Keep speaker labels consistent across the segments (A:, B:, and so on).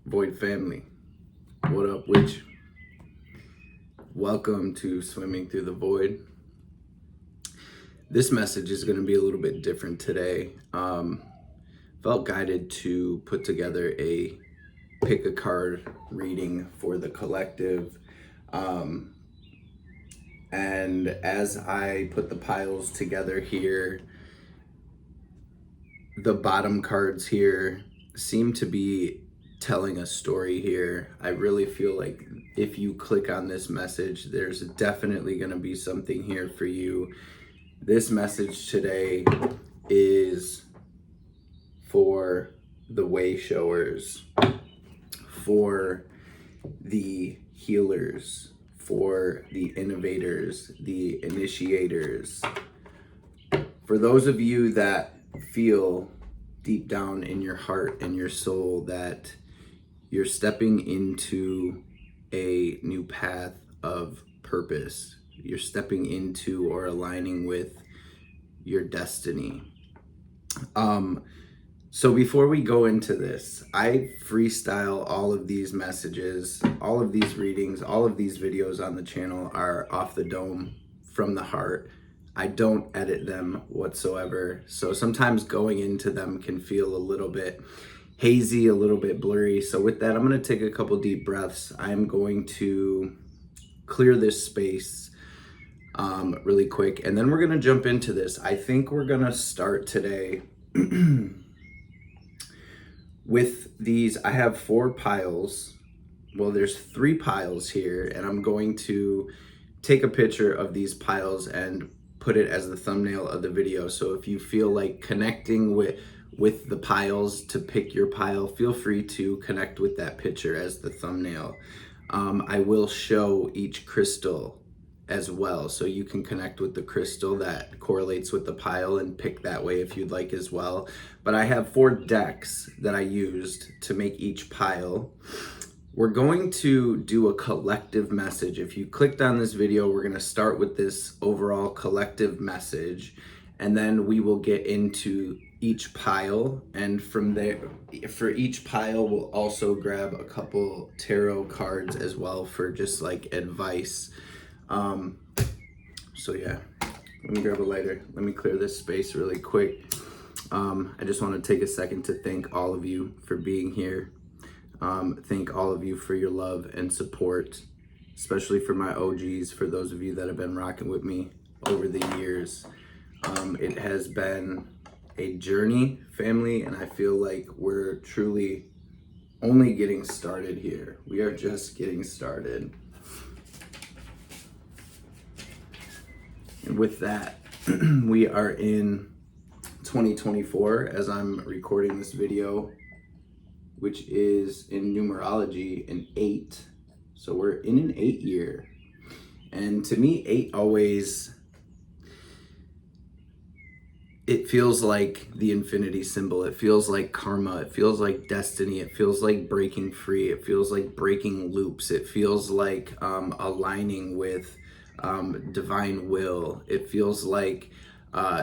A: Void family, what up with you? Welcome to Swimming Through the Void. This message is going to be a little bit different today. Felt guided to put together a pick a card reading for the collective. And as I put the piles together here, the bottom cards here seem to be telling a story here. I really feel like if you click on this message, there's definitely going to be something here for you. This message today is for the wayshowers, for the healers, for the innovators, the initiators. For those of you that feel deep down in your heart and your soul that you're stepping into a new path of purpose, you're stepping into or aligning with your destiny. So before we go into this, I freestyle all of these messages, all of these readings, all of these videos on the channel are off the dome, from the heart. I don't edit them whatsoever. So sometimes going into them can feel a little bit hazy, a little bit blurry. So with that, I'm going to take a couple deep breaths. I'm going to clear this space really quick, and then we're going to jump into this. I think we're going to start today with these. I have 4 piles. Well, there's 3 piles here, and I'm going to take a picture of these piles and put it as the thumbnail of the video. So if you feel like connecting with the piles to pick your pile, feel free to connect with that picture as the thumbnail. I will show each crystal as well, so you can connect with the crystal that correlates with the pile and pick that way if you'd like as well. But I have 4 decks that I used to make each pile. We're going to do a collective message. If you clicked on this video, we're going to start with this overall collective message, and then we will get into each pile. And from there, for each pile, we'll also grab a couple tarot cards as well for just like advice. So yeah, let me grab a lighter. Let me clear this space really quick. I just want to take a second to thank all of you for being here. Thank all of you for your love and support, especially for my OGs, for those of you that have been rocking with me over the years. It has been a journey, family, and I feel like we're truly only getting started here. We are just getting started. And with that, we are in 2024 as I'm recording this video, which is in numerology an 8. So we're in an 8 year. And to me, 8 always, it feels like the infinity symbol. It feels like karma. It feels like destiny. It feels like breaking free. It feels like breaking loops. It feels like aligning with divine will. It feels like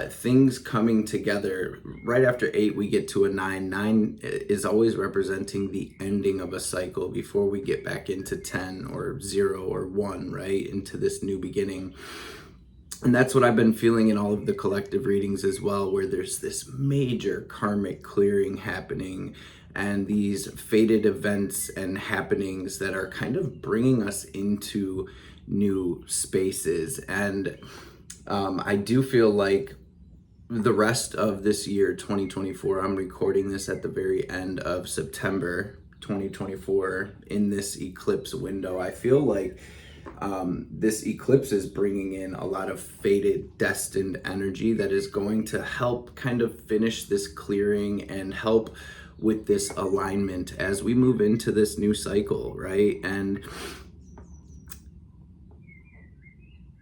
A: things coming together. Right after 8, we get to a 9. 9 is always representing the ending of a cycle before we get back into 10 or 0 or 1, right? Into this new beginning. And that's what I've been feeling in all of the collective readings as well, where there's this major karmic clearing happening and these fated events and happenings that are kind of bringing us into new spaces. And I do feel like the rest of this year, 2024, I'm recording this at the very end of September 2024 in this eclipse window. I feel like this eclipse is bringing in a lot of fated, destined energy that is going to help kind of finish this clearing and help with this alignment as we move into this new cycle, right? And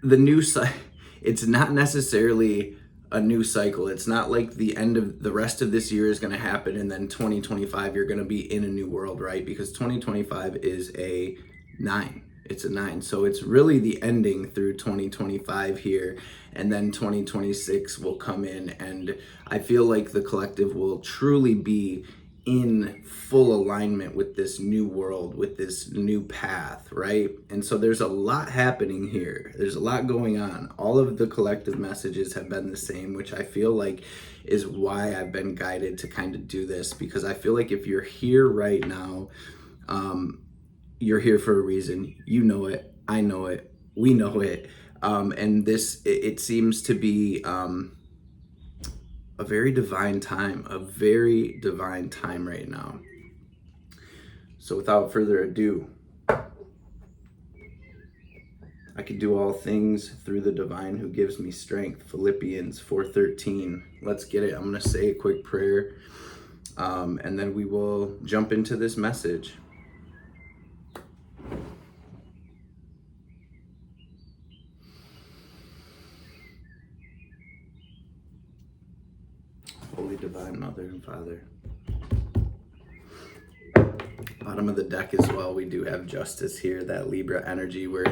A: the new cycle, it's not necessarily a new cycle. It's not like the end of the rest of this year is going to happen and then 2025 you're going to be in a new world, right? Because 2025 is a 9. It's a 9. So it's really the ending through 2025 here, and then 2026 will come in, and I feel like the collective will truly be in full alignment with this new world, with this new path, right? And so there's a lot happening here. There's a lot going on. All of the collective messages have been the same, which I feel like is why I've been guided to kind of do this, because I feel like if you're here right now, you're here for a reason. You know it, I know it, we know it. And this, it seems to be a very divine time right now. So without further ado, I can do all things through the divine who gives me strength. Philippians 4:13. Let's get it. I'm going to say a quick prayer, and then we will jump into this message. Holy Divine Mother and Father. Bottom of the deck as well, we do have Justice here, that Libra energy. We're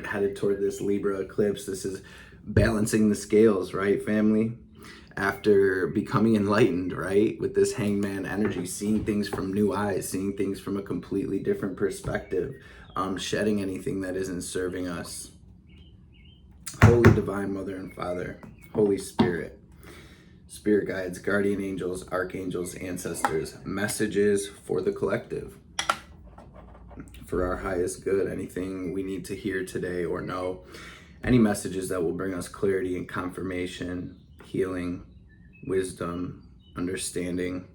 A: headed toward this Libra eclipse. This is balancing the scales, right, family? After becoming enlightened, right, with this Hangman energy, seeing things from new eyes, seeing things from a completely different perspective, shedding anything that isn't serving us. Holy Divine Mother and Father, Holy Spirit, Spirit guides, guardian angels, archangels, ancestors, messages for the collective, for our highest good, anything we need to hear today or know, any messages that will bring us clarity and confirmation, healing, wisdom, understanding,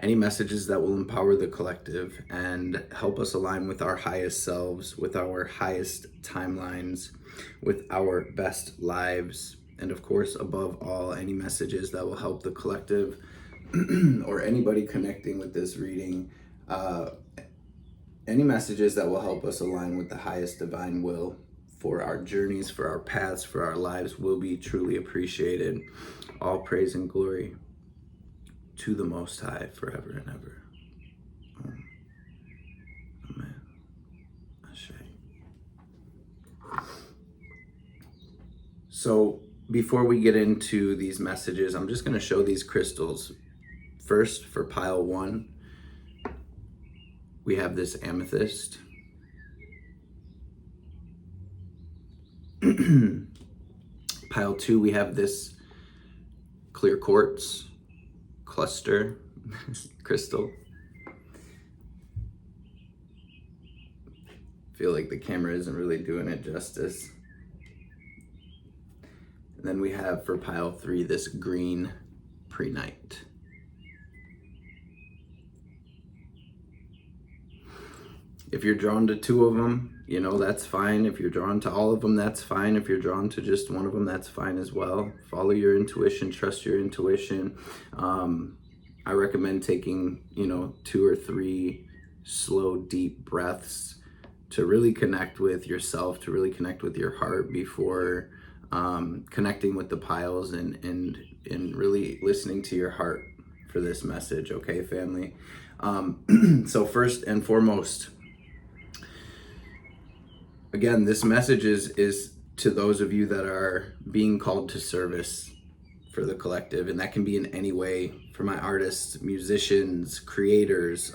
A: any messages that will empower the collective and help us align with our highest selves, with our highest timelines, with our best lives. And of course, above all, any messages that will help the collective or anybody connecting with this reading, any messages that will help us align with the highest divine will for our journeys, for our paths, for our lives will be truly appreciated. All praise and glory to the Most High forever and ever. Amen. Ashe. So before we get into these messages, I'm just going to show these crystals. First, for pile 1, we have this amethyst. Pile 2, we have this clear quartz cluster crystal. Feel like the camera isn't really doing it justice. And then we have for pile 3 this green prehnite. If you're drawn to 2 of them, you know, that's fine. If you're drawn to all of them, that's fine. If you're drawn to just one of them, that's fine as well. Follow your intuition, trust your intuition. I recommend taking, 2 or 3 slow, deep breaths to really connect with yourself, to really connect with your heart before connecting with the piles and really listening to your heart for this message, okay, family? So first and foremost, again, this message is to those of you that are being called to service for the collective, and that can be in any way, for my artists, musicians, creators,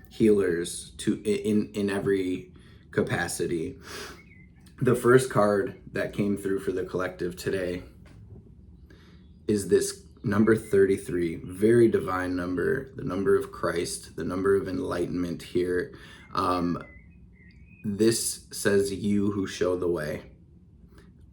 A: healers, in every capacity. The first card that came through for the collective today is this number 33, very divine number, the number of Christ, the number of enlightenment here. This says, you who show the way.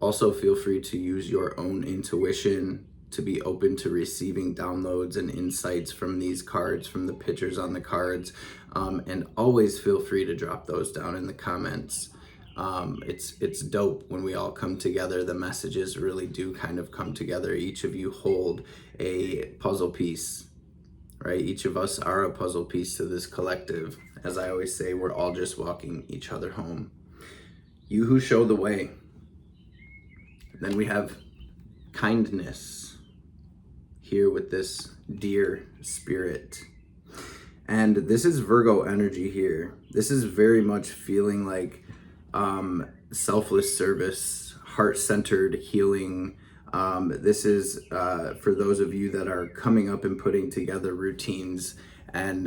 A: Also feel free to use your own intuition to be open to receiving downloads and insights from these cards, from the pictures on the cards. And always feel free to drop those down in the comments. It's dope when we all come together. The messages really do kind of come together. Each of you hold a puzzle piece, right? Each of us are a puzzle piece to this collective. As I always say, we're all just walking each other home. You who show the way. Then we have kindness here with this deer spirit. And this is Virgo energy here. This is very much feeling like selfless service, heart-centered healing, This is for those of you that are coming up and putting together routines and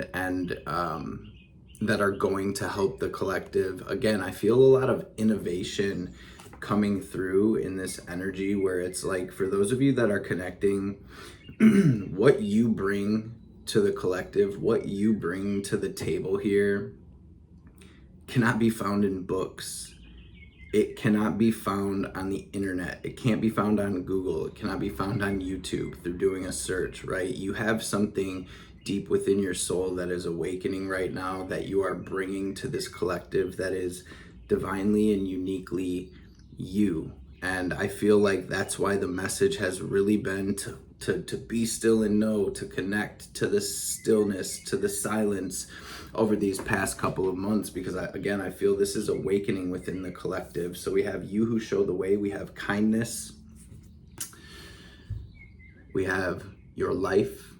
A: that are going to help the collective. Again, I feel a lot of innovation coming through in this energy, where it's like, for those of you that are connecting, what you bring to the collective, what you bring to the table here cannot be found in books. It cannot be found on the internet. It can't be found on Google. It cannot be found on YouTube through doing a search, right? You have something deep within your soul that is awakening right now, that you are bringing to this collective, that is divinely and uniquely you. And I feel like that's why the message has really been to be still and know, to connect to the stillness, to the silence over these past couple of months, because I feel this is awakening within the collective. So we have you who show the way, we have kindness, we have your life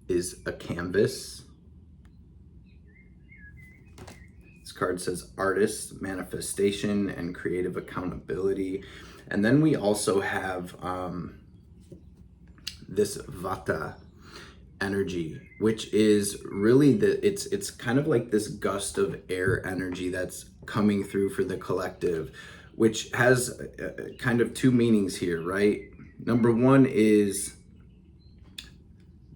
A: is a canvas. This card says artist, manifestation, and creative accountability. And then we also have this Vata energy, which is really it's kind of like this gust of air energy that's coming through for the collective, which has kind of two meanings here, right? Number one is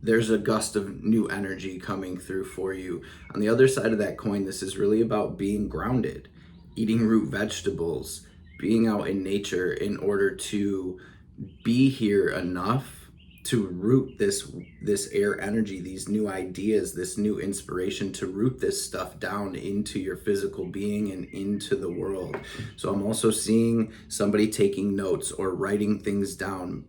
A: there's a gust of new energy coming through for you. On the other side of that coin, this is really about being grounded, eating root vegetables, being out in nature in order to be here enough to root this air energy, these new ideas, this new inspiration, to root this stuff down into your physical being and into the world. So I'm also seeing somebody taking notes or writing things down,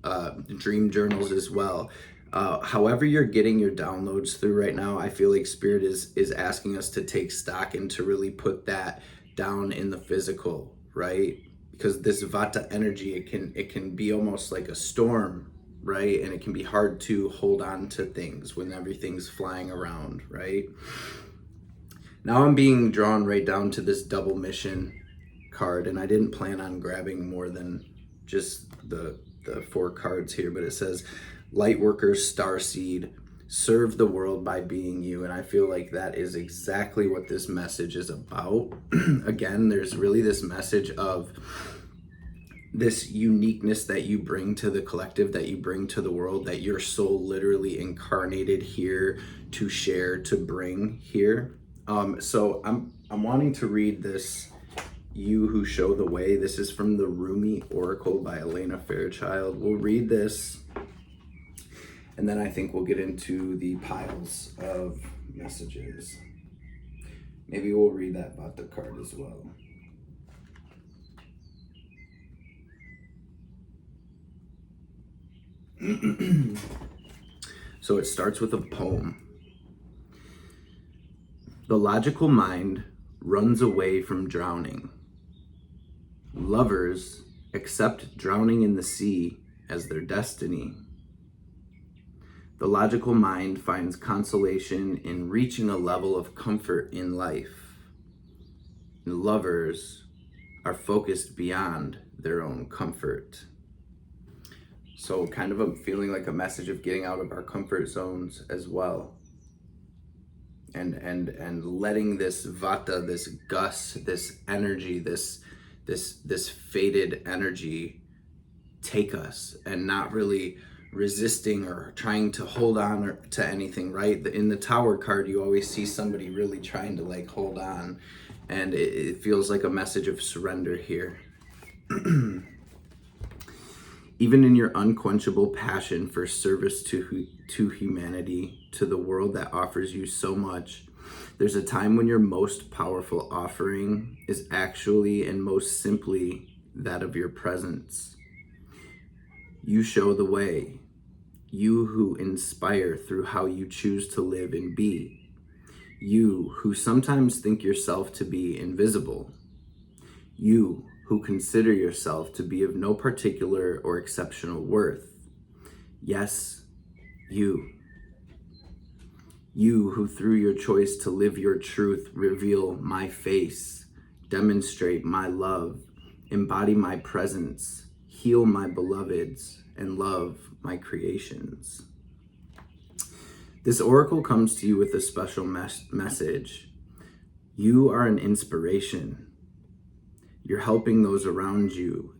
A: dream journals as well. However you're getting your downloads through right now, I feel like Spirit is asking us to take stock and to really put that down in the physical, right? Because this Vata energy, it can be almost like a storm, right? And it can be hard to hold on to things when everything's flying around, right? Now I'm being drawn right down to this double mission card, and I didn't plan on grabbing more than just the 4 cards here, but it says Lightworker, Starseed, serve the world by being you. And I feel like that is exactly what this message is about. Again, there's really this message of this uniqueness that you bring to the collective, that you bring to the world, that your soul literally incarnated here to share, to bring here. So I'm wanting to read this, You Who Show the Way. This is from the Rumi Oracle by Elena Fairchild. We'll read this, and then I think we'll get into the piles of messages. Maybe we'll read that Vata card as well. So it starts with a poem. The logical mind runs away from drowning. Lovers accept drowning in the sea as their destiny. The logical mind finds consolation in reaching a level of comfort in life. And lovers are focused beyond their own comfort. So kind of a feeling like a message of getting out of our comfort zones as well. And letting this Vata, this gust, this energy, this faded energy take us, and not really resisting or trying to hold on to anything, right? In the Tower card, you always see somebody really trying to like hold on, and it feels like a message of surrender here. Even in your unquenchable passion for service to humanity, to the world that offers you so much, there's a time when your most powerful offering is actually and most simply that of your presence. You show the way. You who inspire through how you choose to live and be. You who sometimes think yourself to be invisible. You who consider yourself to be of no particular or exceptional worth. Yes, you. You who through your choice to live your truth reveal my face, demonstrate my love, embody my presence, heal my beloveds, and love my creations. This oracle comes to you with a special message. You are an inspiration. You're helping those around you,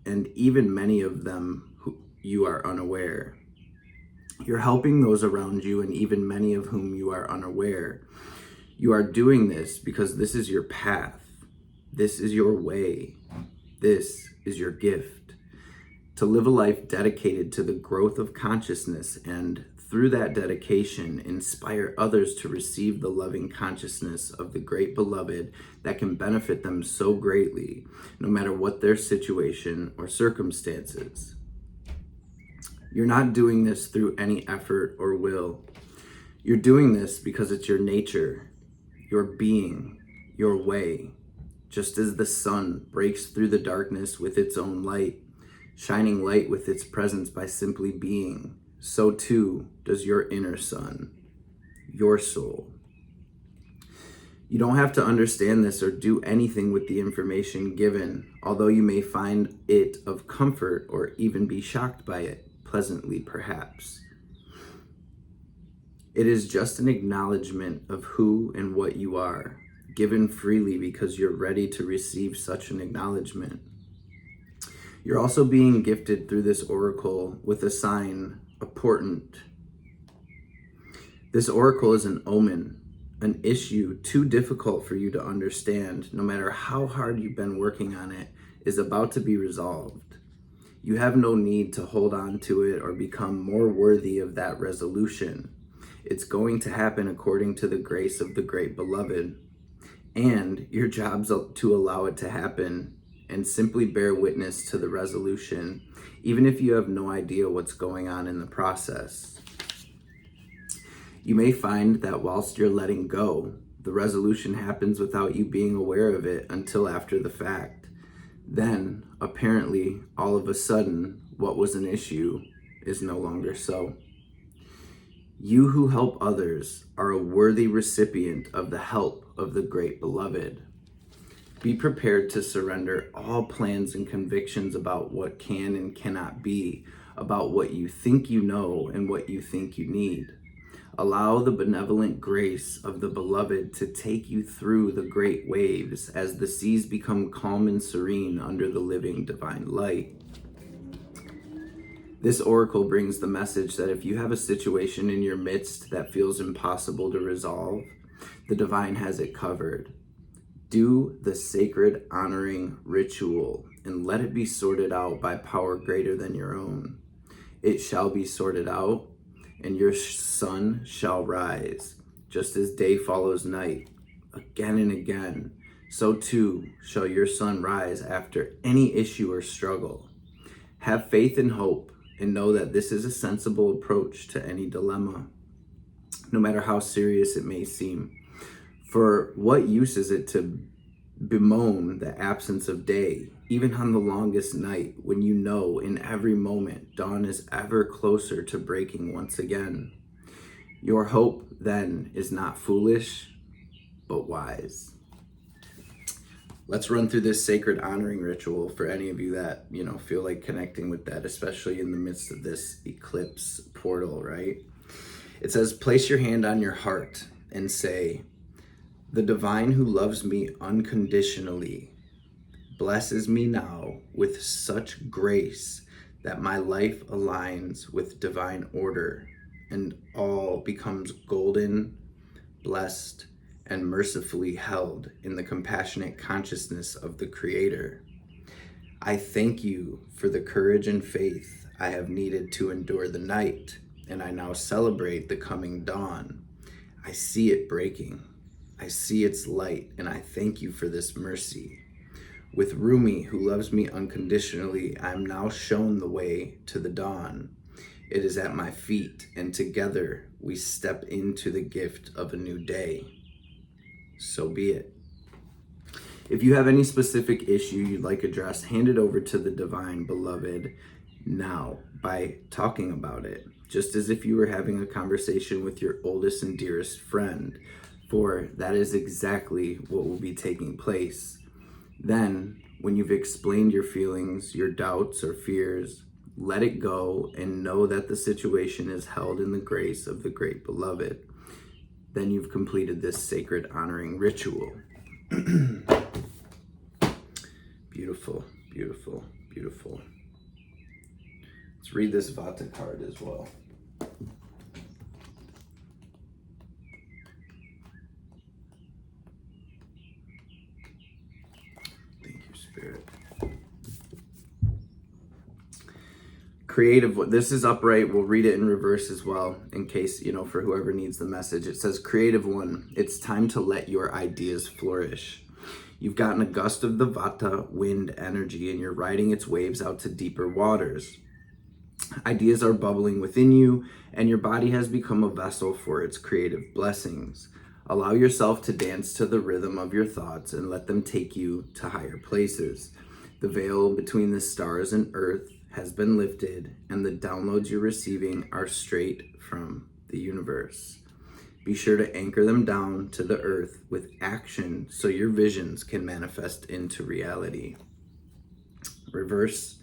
A: and even many of them who you are unaware. You're helping those around you, and even many of whom you are unaware. You are doing this because this is your path. This is your way. This is your gift. To live a life dedicated to the growth of consciousness, and through that dedication, inspire others to receive the loving consciousness of the great beloved that can benefit them so greatly, no matter what their situation or circumstances. You're not doing this through any effort or will. You're doing this because it's your nature, your being, your way. Just as the sun breaks through the darkness with its own light, shining light with its presence by simply being, so too does your inner sun, your soul. You don't have to understand this or do anything with the information given, although you may find it of comfort or even be shocked by it, pleasantly perhaps. It is just an acknowledgement of who and what you are, given freely because you're ready to receive such an acknowledgement. You're also being gifted through this oracle with a sign, a portent. This oracle is an omen, an issue too difficult for you to understand, no matter how hard you've been working on it, is about to be resolved. You have no need to hold on to it or become more worthy of that resolution. It's going to happen according to the grace of the great beloved. And your job's to allow it to happen and simply bear witness to the resolution, even if you have no idea what's going on in the process. You may find that whilst you're letting go, the resolution happens without you being aware of it until after the fact. Then, apparently, all of a sudden, what was an issue is no longer so. You who help others are a worthy recipient of the help of the great beloved. Be prepared to surrender all plans and convictions about what can and cannot be, about what you think you know and what you think you need. Allow the benevolent grace of the beloved to take you through the great waves as the seas become calm and serene under the living divine light. This oracle brings the message that if you have a situation in your midst that feels impossible to resolve, the divine has it covered. Do the sacred honoring ritual and let it be sorted out by power greater than your own. It shall be sorted out, and your sun shall rise, just as day follows night, again and again. So too shall your sun rise after any issue or struggle. Have faith and hope, and know that this is a sensible approach to any dilemma, no matter how serious it may seem. For what use is it to bemoan the absence of day, even on the longest night, when you know in every moment dawn is ever closer to breaking once again? Your hope then is not foolish, but wise. Let's run through this sacred honoring ritual for any of you that, feel like connecting with that, especially in the midst of this eclipse portal, right? It says, place your hand on your heart and say, the divine who loves me unconditionally blesses me now with such grace that my life aligns with divine order and all becomes golden, blessed, and mercifully held in the compassionate consciousness of the Creator. I thank you for the courage and faith I have needed to endure the night, and I now celebrate the coming dawn. I see it breaking. I see its light, and I thank you for this mercy. With Rumi, who loves me unconditionally, I am now shown the way to the dawn. It is at my feet, and together we step into the gift of a new day. So be it. If you have any specific issue you'd like addressed, hand it over to the divine beloved now by talking about it, just as if you were having a conversation with your oldest and dearest friend, for that is exactly what will be taking place. Then, when you've explained your feelings, your doubts or fears, let it go, and know that the situation is held in the grace of the great beloved. Then you've completed this sacred honoring ritual. Beautiful, beautiful, beautiful. Let's read this Vata card as well. Thank you, Spirit. Creative, this is upright. We'll read it in reverse as well, in case, for whoever needs the message. It says, Creative One, it's time to let your ideas flourish. You've gotten a gust of the Vata wind energy, and you're riding its waves out to deeper waters. Ideas are bubbling within you, and your body has become a vessel for its creative blessings. Allow yourself to dance to the rhythm of your thoughts and let them take you to higher places. The veil between the stars and earth has been lifted, and the downloads you're receiving are straight from the universe. Be sure to anchor them down to the earth with action so your visions can manifest into reality. Reverse.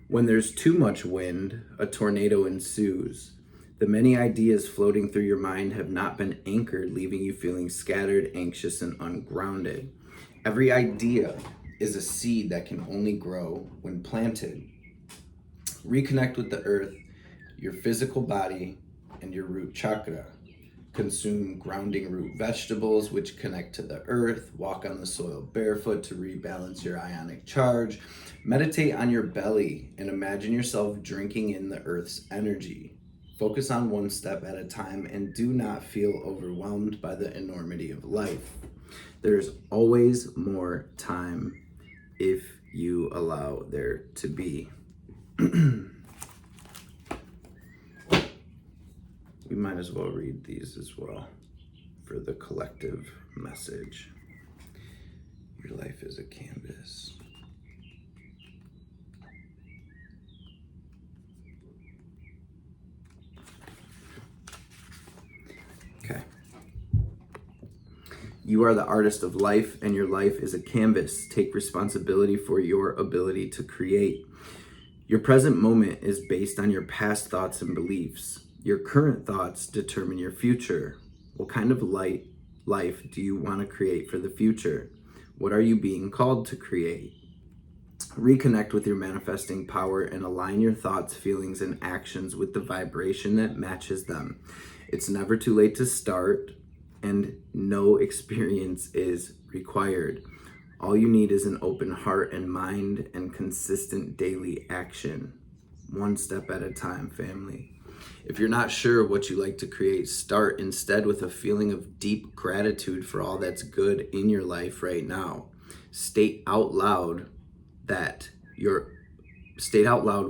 A: When there's too much wind, a tornado ensues. The many ideas floating through your mind have not been anchored, leaving you feeling scattered, anxious, and ungrounded. Every idea is a seed that can only grow when planted. Reconnect with the earth, your physical body, and your root chakra. Consume grounding root vegetables which connect to the earth. Walk on the soil barefoot to rebalance your ionic charge. Meditate on your belly and imagine yourself drinking in the earth's energy. Focus on one step at a time and do not feel overwhelmed by the enormity of life. There's always more time if you allow there to be. We might as well read these as well for the collective message. Your life is a canvas. Okay. You are the artist of life, and your life is a canvas. Take responsibility for your ability to create. Your present moment is based on your past thoughts and beliefs. Your current thoughts determine your future. What kind of life do you want to create for the future? What are you being called to create? Reconnect with your manifesting power and align your thoughts, feelings, and actions with the vibration that matches them. It's never too late to start, and no experience is required. All you need is an open heart and mind and consistent daily action. One step at a time, family. If you're not sure what you like to create, start instead with a feeling of deep gratitude for all that's good in your life right now. State out loud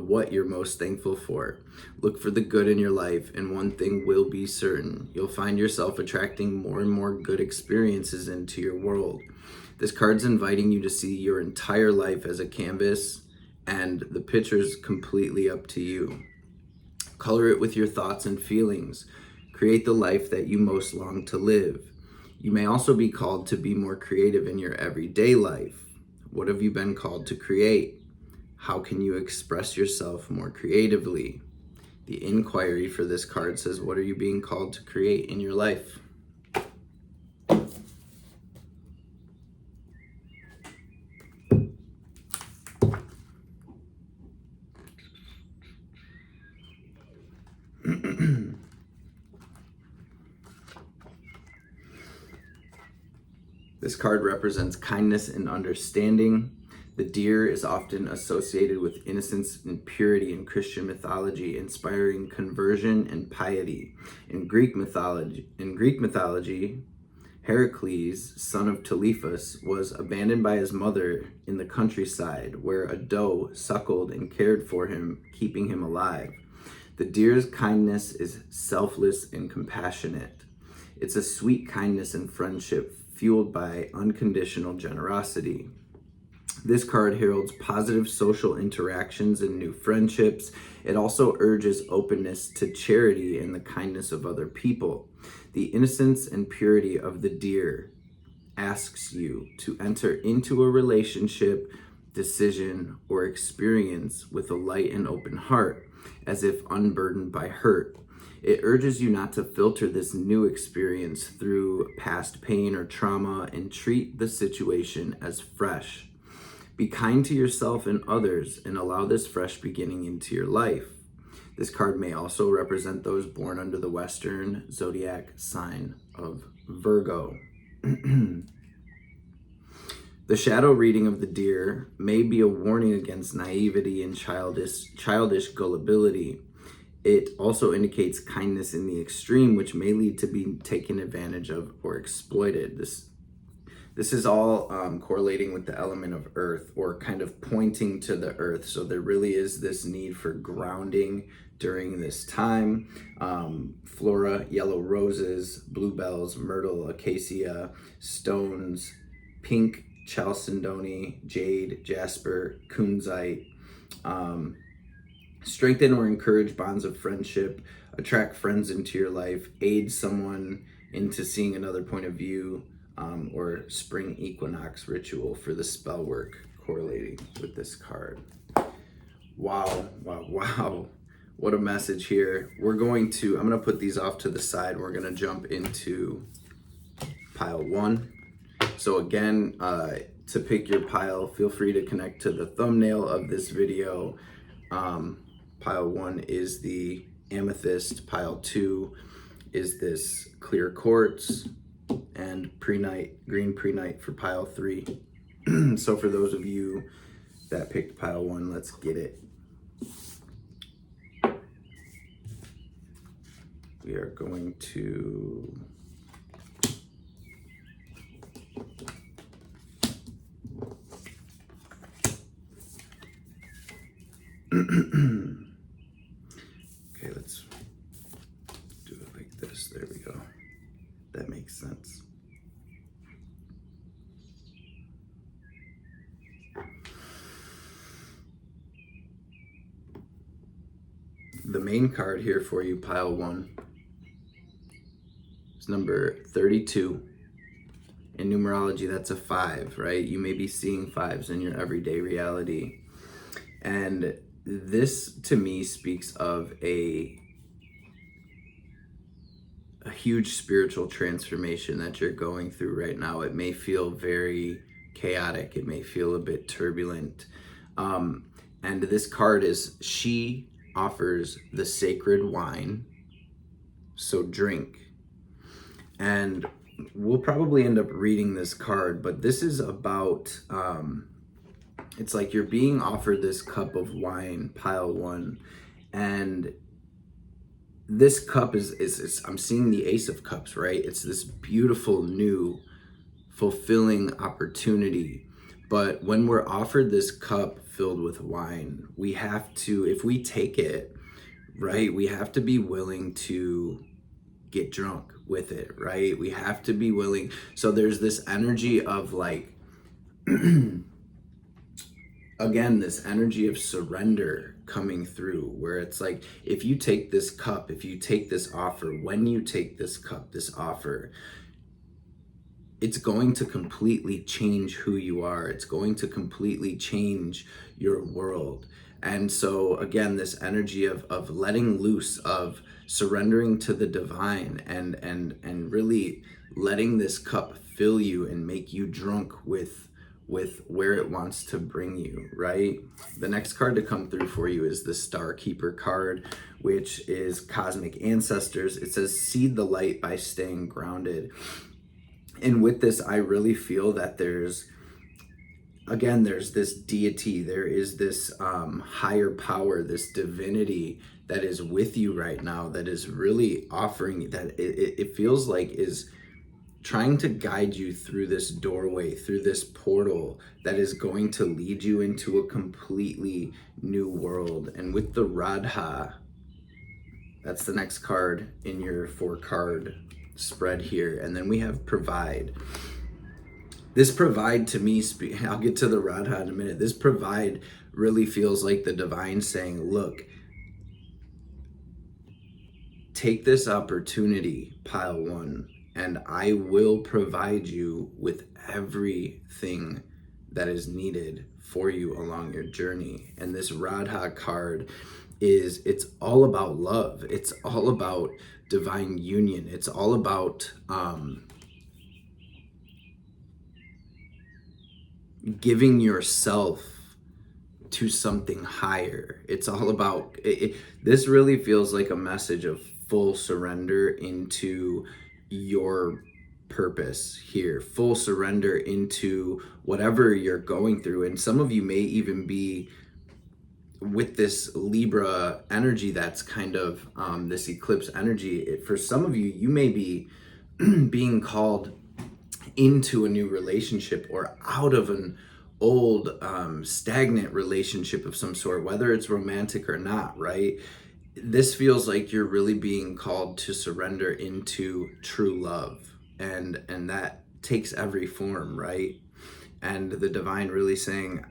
A: what you're most thankful for. Look for the good in your life, and one thing will be certain. You'll find yourself attracting more and more good experiences into your world. This card's inviting you to see your entire life as a canvas, and the picture's completely up to you. Color it with your thoughts and feelings. Create the life that you most long to live. You may also be called to be more creative in your everyday life. What have you been called to create? How can you express yourself more creatively? The inquiry for this card says, what are you being called to create in your life? This card represents kindness and understanding. The deer is often associated with innocence and purity in Christian mythology, inspiring conversion and piety. In Greek mythology, Heracles, son of Telephus, was abandoned by his mother in the countryside, where a doe suckled and cared for him, keeping him alive. The deer's kindness is selfless and compassionate. It's a sweet kindness and friendship fueled by unconditional generosity. This card heralds positive social interactions and new friendships. It also urges openness to charity and the kindness of other people. The innocence and purity of the deer asks you to enter into a relationship decision, or experience with a light and open heart, as if unburdened by hurt. It urges you not to filter this new experience through past pain or trauma and treat the situation as fresh. Be kind to yourself and others and allow this fresh beginning into your life. This card may also represent those born under the Western zodiac sign of Virgo. The shadow reading of the deer may be a warning against naivety and childish gullibility. It also indicates kindness in the extreme, which may lead to being taken advantage of or exploited. This is all correlating with the element of earth, or kind of pointing to the earth. So there really is this need for grounding during this time. Flora, yellow roses, bluebells, myrtle, acacia, stones, pink chalcedony, jade, jasper, kunzite. Strengthen or encourage bonds of friendship, attract friends into your life, aid someone into seeing another point of view, or spring equinox ritual for the spell work correlating with this card. Wow. What a message here. I'm going to put these off to the side. We're going to jump into pile 1. So again, to pick your pile, feel free to connect to the thumbnail of this video. Pile 1 is the amethyst. Pile 2 is this clear quartz, and green prehnite for pile 3. So for those of you that picked pile 1, let's get it. We are going to okay, let's do it like this. There we go. That makes sense. The main card here for you, pile 1, is number 32. In numerology, that's a 5, right? You may be seeing 5s in your everyday reality. And this, to me, speaks of a huge spiritual transformation that you're going through right now. It may feel very chaotic. It may feel a bit turbulent. And this card is, she offers the sacred wine, so drink. And we'll probably end up reading this card, but this is about, it's like you're being offered this cup of wine, pile 1, and this cup is I'm seeing the Ace of Cups, right? It's this beautiful, new, fulfilling opportunity. But when we're offered this cup filled with wine, we have to, if we take it, right, we have to be willing to get drunk with it, right? We have to be willing. So there's this energy of like, again, this energy of surrender coming through, where it's like, if you take this cup, if you take this offer, when you take this cup, this offer, it's going to completely change who you are. It's going to completely change your world. And so again, this energy of letting loose, of surrendering to the divine, and really letting this cup fill you and make you drunk with where it wants to bring you, right? The next card to come through for you is the Star Keeper card, which is cosmic ancestors. It says, seed the light by staying grounded. And with this, I really feel that there's this deity, there is this higher power, this divinity that is with you right now, that is really offering, that it feels like is trying to guide you through this doorway, through this portal that is going to lead you into a completely new world. And with the Radha, that's the next card in your 4-card spread here. And then we have Provide. This Provide, to me, I'll get to the Radha in a minute. This Provide really feels like the divine saying, look, take this opportunity, pile 1, and I will provide you with everything that is needed for you along your journey. And this Radha card it's all about love. It's all about divine union. It's all about giving yourself to something higher. It's all about this really feels like a message of full surrender into your purpose here, full surrender into whatever you're going through. And some of you may even be with this Libra energy that's kind of this eclipse energy. For some of you, you may be being called into a new relationship or out of an old stagnant relationship of some sort, whether it's romantic or not, right? This feels like you're really being called to surrender into true love, and that takes every form, right? And the divine really saying,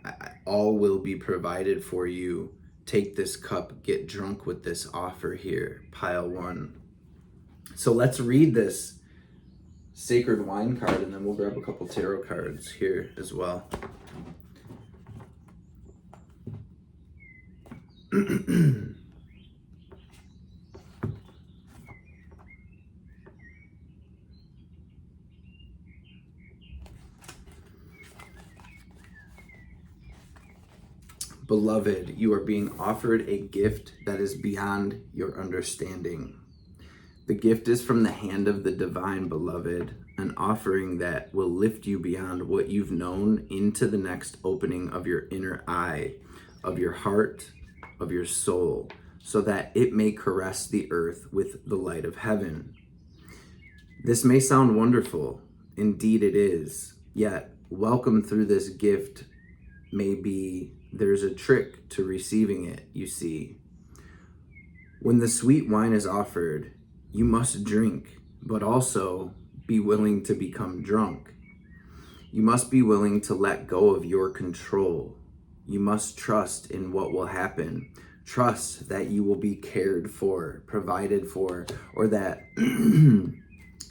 A: all will be provided for you. Take this cup, get drunk with this offer here, pile one. So let's read this sacred wine card, and then we'll grab a couple tarot cards here as well. Beloved, you are being offered a gift that is beyond your understanding. The gift is from the hand of the divine, beloved, an offering that will lift you beyond what you've known into the next opening of your inner eye, of your heart, of your soul, so that it may caress the earth with the light of heaven. This may sound wonderful, indeed it is, yet welcome through this gift may be there's a trick to receiving it, you see. When the sweet wine is offered, you must drink, but also be willing to become drunk. You must be willing to let go of your control. You must trust in what will happen. Trust that you will be cared for, provided for, or that you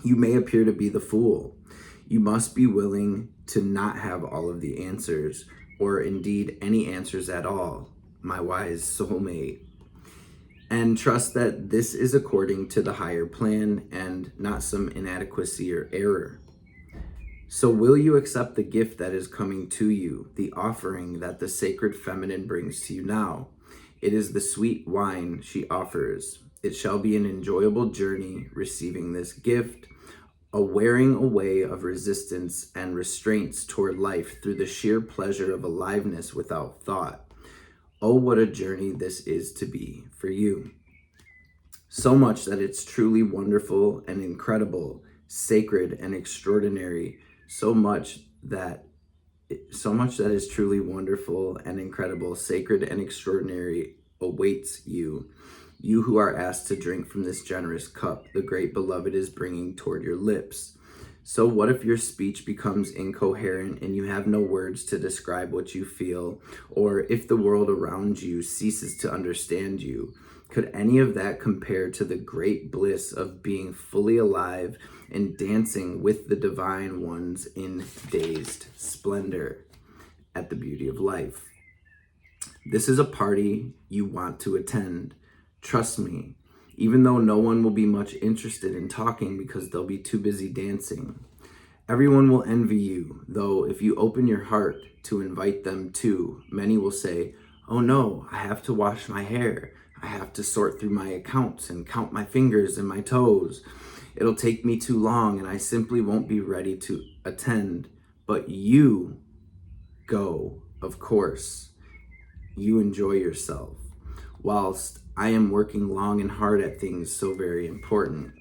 A: may appear to be the fool. You must be willing to not have all of the answers, or indeed any answers at all, my wise soulmate. And trust that this is according to the higher plan and not some inadequacy or error. So will you accept the gift that is coming to you, the offering that the sacred feminine brings to you now? It is the sweet wine she offers. It shall be an enjoyable journey receiving this gift, a wearing away of resistance and restraints toward life through the sheer pleasure of aliveness without thought. Oh, what a journey this is to be for you. So much that it's truly wonderful and incredible, sacred and extraordinary. So much that is truly wonderful and incredible, sacred and extraordinary awaits you. You who are asked to drink from this generous cup the great beloved is bringing toward your lips. So what if your speech becomes incoherent and you have no words to describe what you feel, or if the world around you ceases to understand you? Could any of that compare to the great bliss of being fully alive and dancing with the divine ones in dazed splendor at the beauty of life? This is a party you want to attend. Trust me, even though no one will be much interested in talking because they'll be too busy dancing. Everyone will envy you, though if you open your heart to invite them too, many will say, oh no, I have to wash my hair. I have to sort through my accounts and count my fingers and my toes. It'll take me too long and I simply won't be ready to attend. But you go, of course. You enjoy yourself, whilst I am working long and hard at things so very important.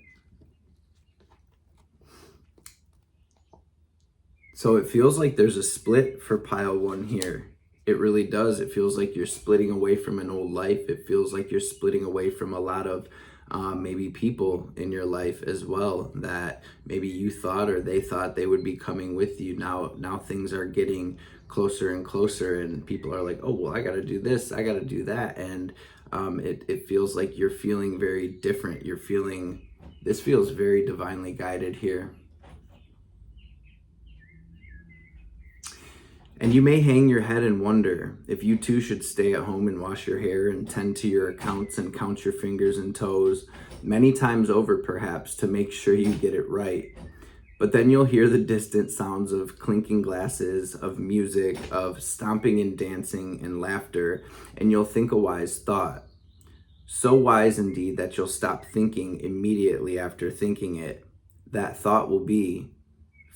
A: So it feels like there's a split for pile one here. It really does. It feels like you're splitting away from an old life. It feels like you're splitting away from a lot of maybe people in your life as well that maybe you thought or they thought they would be coming with you. Now things are getting closer and closer, and people are like, oh, well, I got to do this, I got to do that. And it feels like you're feeling very different. This feels very divinely guided here. And you may hang your head and wonder if you too should stay at home and wash your hair and tend to your accounts and count your fingers and toes, many times over perhaps, to make sure you get it right. But then you'll hear the distant sounds of clinking glasses, of music, of stomping and dancing and laughter, and you'll think a wise thought. So wise indeed that you'll stop thinking immediately after thinking it. That thought will be,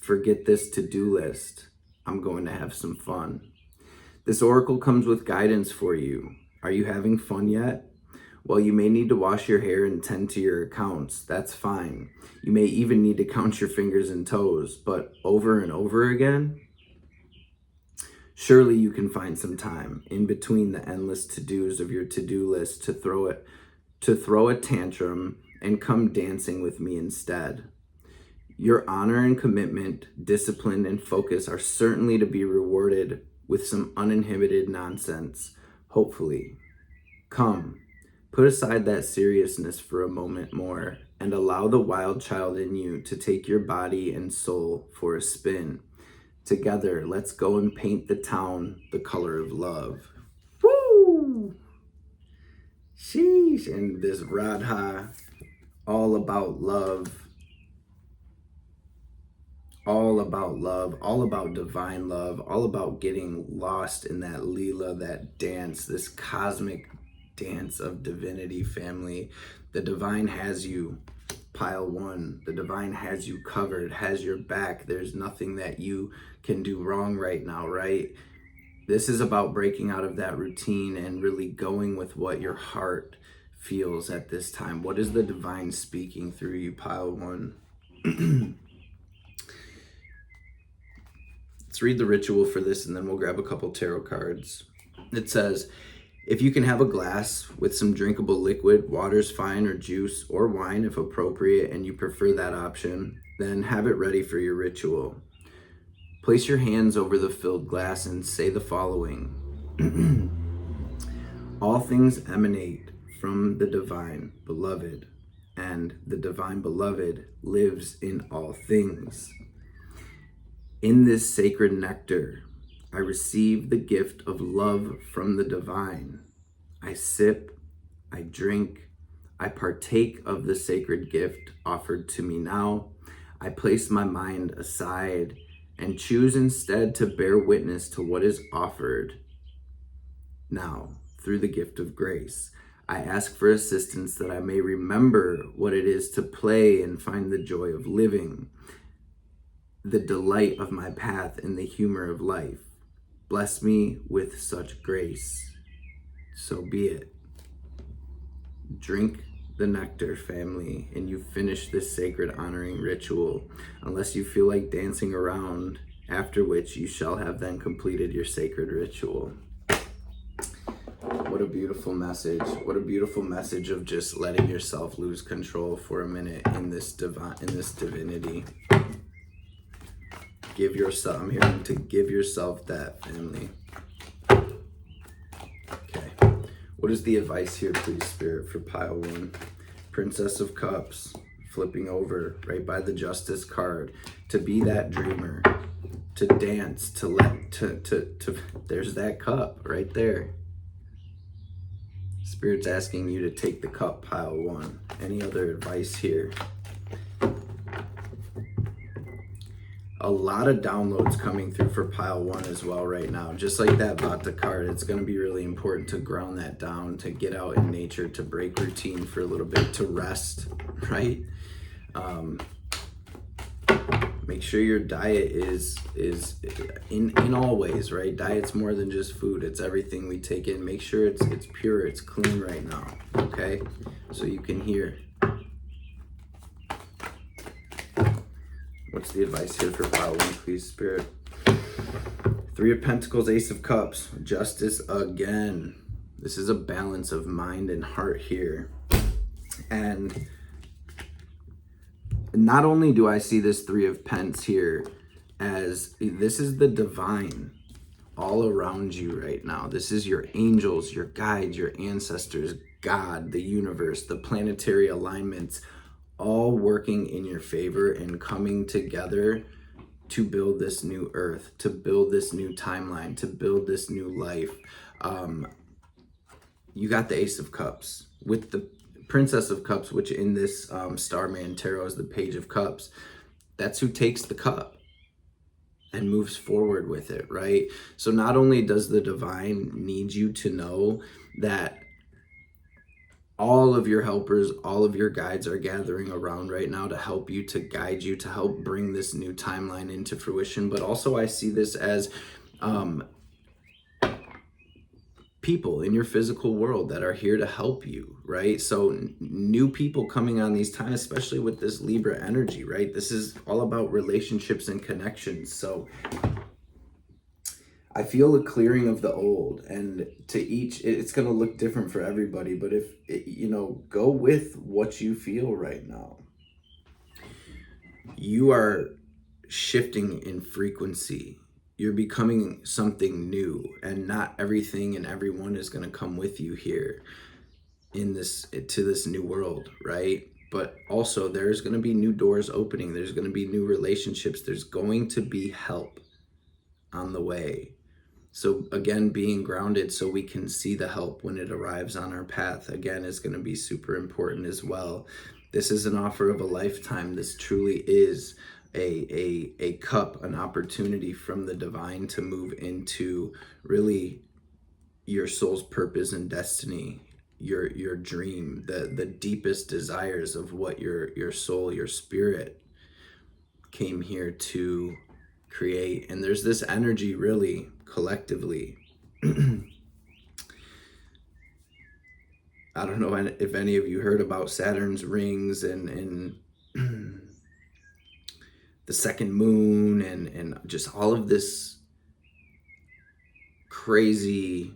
A: forget this to-do list. I'm going to have some fun. This oracle comes with guidance for you. Are you having fun yet? Well, you may need to wash your hair and tend to your accounts. That's fine. You may even need to count your fingers and toes, but over and over again? Surely you can find some time in between the endless to-dos of your to-do list to throw a tantrum and come dancing with me instead. Your honor and commitment, discipline and focus are certainly to be rewarded with some uninhibited nonsense, hopefully. Come, put aside that seriousness for a moment more and allow the wild child in you to take your body and soul for a spin. Together, let's go and paint the town the color of love. Woo! Sheesh. And this Radha, all about love. All about love, all about divine love, all about getting lost in that Leela, that dance, this cosmic dance of divinity, family. The divine has you, pile one. The divine has you covered, has your back. There's nothing that you can do wrong right now, right? This is about breaking out of that routine and really going with what your heart feels at this time. What is the divine speaking through you, pile one? Let's read the ritual for this and then we'll grab a couple tarot cards. It says, if you can have a glass with some drinkable liquid, water's fine, or juice, or wine if appropriate, and you prefer that option, then have it ready for your ritual. Place your hands over the filled glass and say the following. All things emanate from the divine beloved, and the divine beloved lives in all things. In this sacred nectar, I receive the gift of love from the divine. I sip, I drink, I partake of the sacred gift offered to me now. I place my mind aside and choose instead to bear witness to what is offered now through the gift of grace. I ask for assistance that I may remember what it is to play and find the joy of living, the delight of my path and the humor of life. Bless me with such grace. So be it. Drink the nectar, family, and you finish this sacred honoring ritual, unless you feel like dancing around, after which you shall have then completed your sacred ritual. What a beautiful message. What a beautiful message of just letting yourself lose control for a minute in this divinity. Give yourself, I'm hearing to give yourself that, family. Okay. What is the advice here, please, Spirit, for pile one? Princess of Cups, flipping over right by the Justice card. To be that dreamer, to dance, to there's that cup right there. Spirit's asking you to take the cup, pile one. Any other advice here? A lot of downloads coming through for pile one as well right now. Just like that Vata card, it's going to be really important to ground that down, to get out in nature, to break routine for a little bit, to rest, right? Make sure your diet is in all ways, right? Diet's more than just food. It's everything we take in. Make sure it's pure, it's clean right now, okay? So you can hear. What's the advice here for pile one, please, Spirit? Three of Pentacles, Ace of Cups, Justice again. This is a balance of mind and heart here. And not only do I see this Three of Pents here as this is the divine all around you right now. This is your angels, your guides, your ancestors, God, the universe, the planetary alignments, all working in your favor and coming together to build this new earth, to build this new timeline, to build this new life. You got the Ace of Cups with the Princess of Cups, which in this Starman Tarot is the Page of Cups. That's who takes the cup and moves forward with it, right? So not only does the divine need you to know that all of your helpers, all of your guides are gathering around right now to help you, to guide you, to help bring this new timeline into fruition, but also I see this as people in your physical world that are here to help you, right? So new people coming on these times, especially with this Libra energy, right? This is all about relationships and connections. So I feel a clearing of the old, and to each, it's going to look different for everybody, but if, go with what you feel right now. You are shifting in frequency. You're becoming something new, and not everything and everyone is going to come with you here to this new world, right? But also there's going to be new doors opening. There's going to be new relationships. There's going to be help on the way. So again, being grounded so we can see the help when it arrives on our path, again, is going to be super important as well. This is an offer of a lifetime. This truly is a cup, an opportunity from the divine to move into really your soul's purpose and destiny, your dream, the deepest desires of what your soul, your spirit came here to create. And there's this energy really collectively. I don't know if any of you heard about Saturn's rings and the second moon and just all of this crazy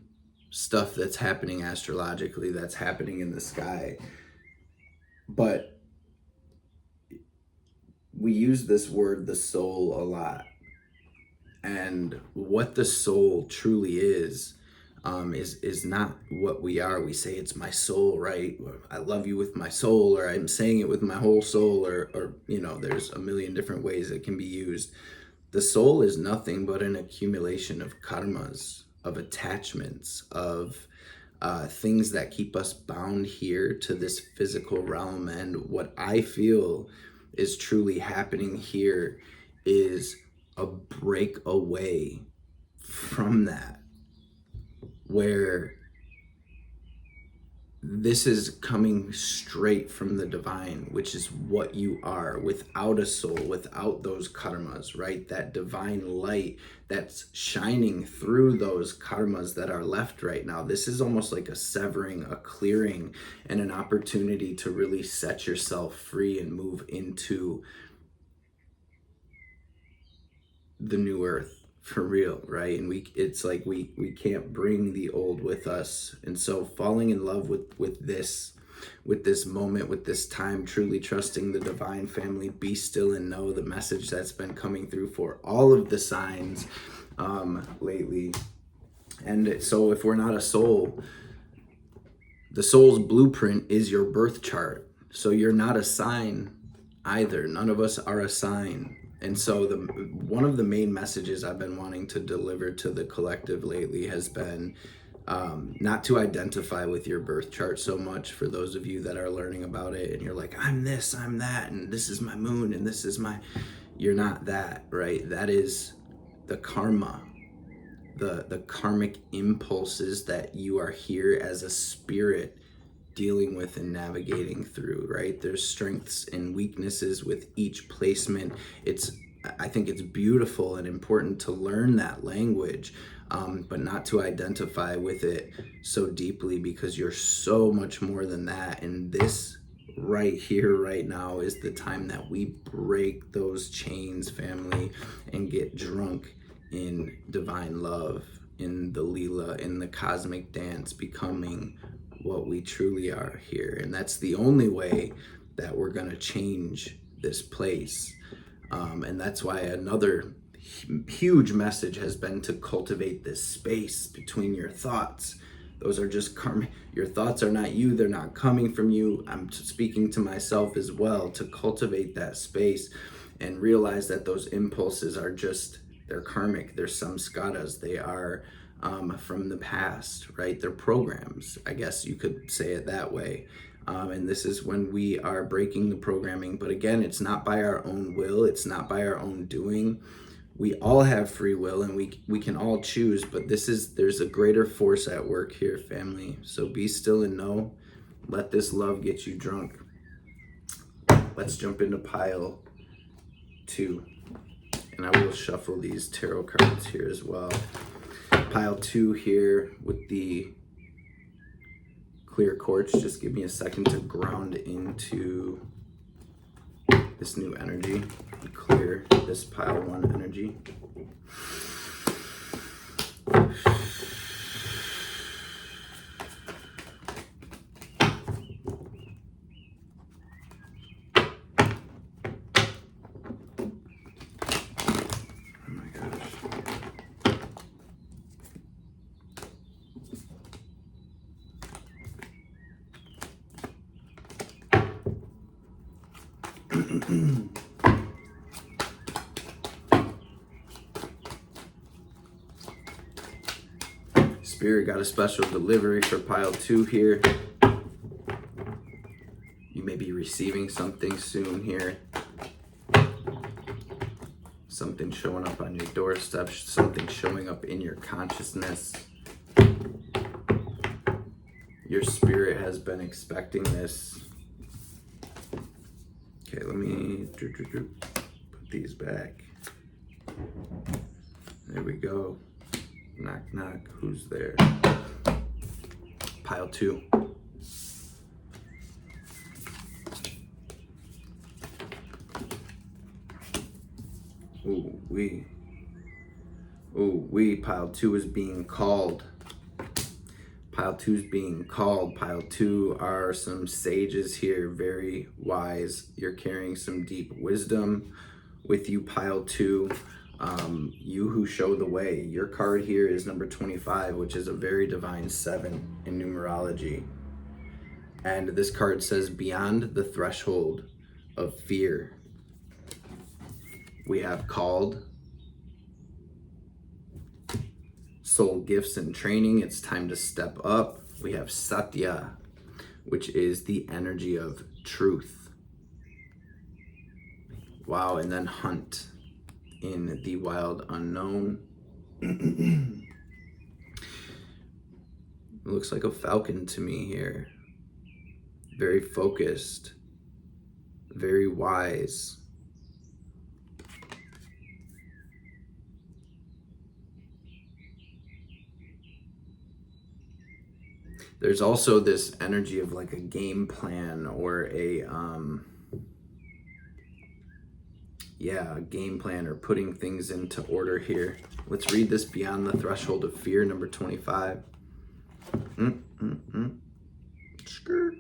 A: stuff that's happening astrologically, that's happening in the sky. But we use this word, the soul, a lot. And what the soul truly is not what we are. We say it's my soul, right? I love you with my soul, or I'm saying it with my whole soul, or there's a million different ways it can be used. The soul is nothing but an accumulation of karmas, of attachments, of things that keep us bound here to this physical realm. And what I feel is truly happening here is a break away from that, where this is coming straight from the divine, which is what you are, without a soul, without those karmas, right? That divine light that's shining through those karmas that are left right now. This is almost like a severing, a clearing, and an opportunity to really set yourself free and move into the new earth for real, right? And it's like we can't bring the old with us. And so falling in love with this moment, with this time, truly trusting the divine, family, be still and know the message that's been coming through for all of the signs lately. And so if we're not a soul, the soul's blueprint is your birth chart. So you're not a sign either. None of us are a sign. And so one of the main messages I've been wanting to deliver to the collective lately has been not to identify with your birth chart so much. For those of you that are learning about it and you're like, I'm this, I'm that, and this is my moon, and this is you're not that, right? That is the karma, the karmic impulses that you are here as a spirit dealing with and navigating through, right? There's strengths and weaknesses with each placement. I think it's beautiful and important to learn that language, but not to identify with it so deeply, because you're so much more than that. And this right here, right now, is the time that we break those chains, family, and get drunk in divine love, in the Leela, in the cosmic dance, becoming what we truly are here. And that's the only way that we're going to change this place. And that's why another huge message has been to cultivate this space between your thoughts. Those are just karma. Your thoughts are not you. They're not coming from you. I'm speaking to myself as well, to cultivate that space and realize that those impulses are just, they're karmic, they're samskaras, they are from the past, right? They're programs, I guess you could say it that way. And this is when we are breaking the programming. But again, it's not by our own will, it's not by our own doing. We all have free will, and we can all choose, but there's a greater force at work here, family. So be still and know. Let this love get you drunk. Let's jump into pile 2. And I will shuffle these tarot cards here as well. Pile 2 here with the clear quartz. Just give me a second to ground into this new energy. Clear this pile 1 energy. Spirit got a special delivery for pile 2 here. You may be receiving something soon here. Something showing up on your doorstep, something showing up in your consciousness. Your spirit has been expecting this. Okay, let me put these back. There we go. Knock, knock. Who's there? Pile 2. Ooh, we. Pile 2 is being called. Pile 2 is being called. Pile 2 are some sages here, very wise. You're carrying some deep wisdom with you, Pile 2. You who show the way. Your card here is number 25, which is a very divine 7 in numerology. And this card says, beyond the threshold of fear, we have called. Soul gifts and training. It's time to step up. We have Satya, which is the energy of truth. Wow, and then hunt in the wild unknown. It looks like a falcon to me here. Very focused, very wise. There's also this energy of like a game plan or a game plan or putting things into order here. Let's read this beyond the threshold of fear, number 25. Skirt.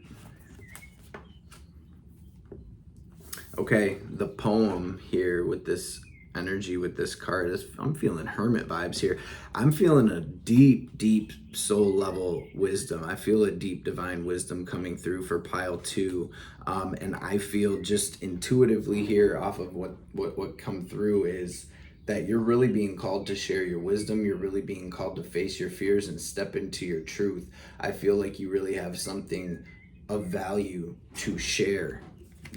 A: Okay, the poem here with this energy, with this card, I'm feeling hermit vibes here. I'm feeling a deep soul level wisdom. I feel a deep divine wisdom coming through for pile 2. And I feel just intuitively here off of what come through is that you're really being called to share your wisdom. You're really being called to face your fears and step into your truth. I feel like you really have something of value to share.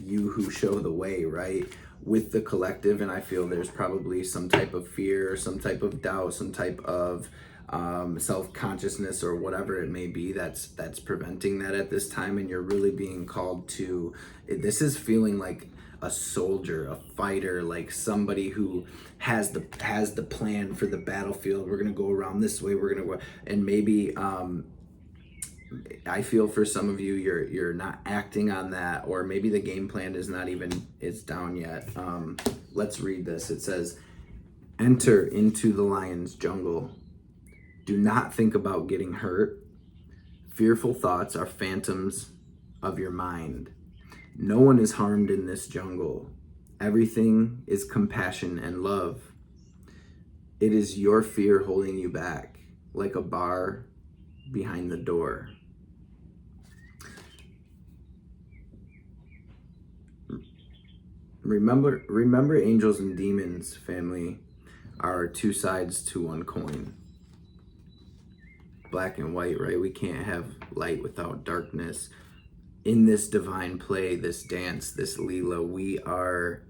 A: You who show the way, right? With the collective. And I feel there's probably some type of fear, some type of doubt, some type of self-consciousness or whatever it may be that's preventing that at this time. And you're really being called to, this is feeling like a soldier, a fighter, like somebody who has the plan for the battlefield. We're gonna go around this way, we're gonna go, and maybe I feel for some of you, you're not acting on that, or maybe the game plan is not even, it's down yet. Let's read this. It says, enter into the lion's jungle. Do not think about getting hurt. Fearful thoughts are phantoms of your mind. No one is harmed in this jungle. Everything is compassion and love. It is your fear holding you back, like a bar behind the door. Remember, angels and demons, family, are two sides to one coin. Black and white, right? We can't have light without darkness. In this divine play, this dance, this Leela, we are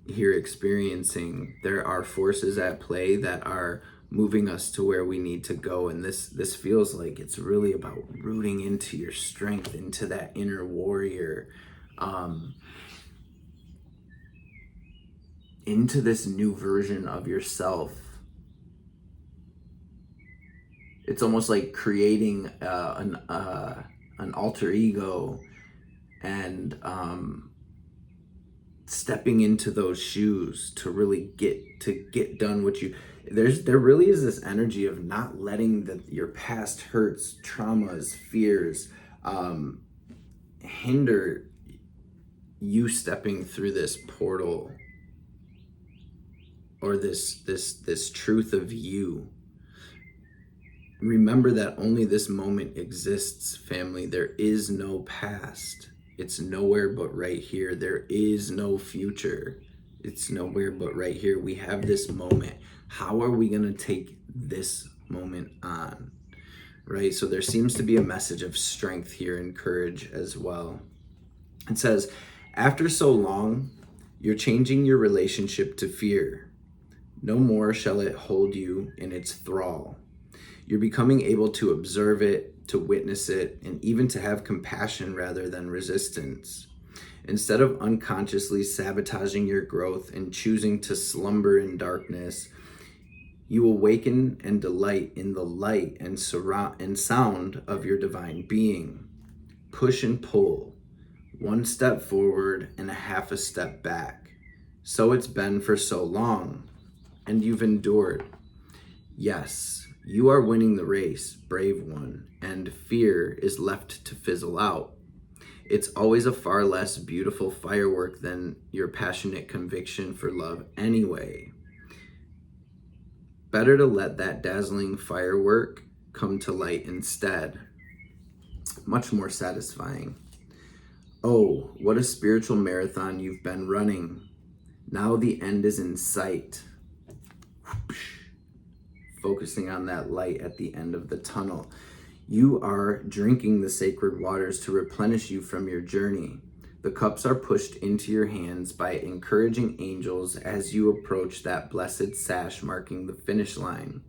A: here experiencing, there are forces at play that are moving us to where we need to go. And this feels like it's really about rooting into your strength, into that inner warrior, into this new version of yourself. It's almost like creating an alter ego and stepping into those shoes to really get done what you. There really is this energy of not letting your past hurts, traumas, fears hinder you stepping through this portal, or this truth of you. Remember that only this moment exists, family. There is no past. It's nowhere but right here. There is no future. It's nowhere but right here. We have this moment. How are we going to take this moment on? Right? So there seems to be a message of strength here and courage as well. It says, after so long, you're changing your relationship to fear. No more shall it hold you in its thrall. You're becoming able to observe it, to witness it, and even to have compassion rather than resistance. Instead of unconsciously sabotaging your growth and choosing to slumber in darkness, you awaken and delight in the light and sound of your divine being. Push and pull, one step forward and a half a step back. So it's been for so long, and you've endured. Yes, you are winning the race, brave one, and fear is left to fizzle out. It's always a far less beautiful firework than your passionate conviction for love anyway. Better to let that dazzling firework come to light instead. Much more satisfying. Oh, what a spiritual marathon you've been running. Now the end is in sight. Focusing on that light at the end of the tunnel. You are drinking the sacred waters to replenish you from your journey. The cups are pushed into your hands by encouraging angels as you approach that blessed sash marking the finish line.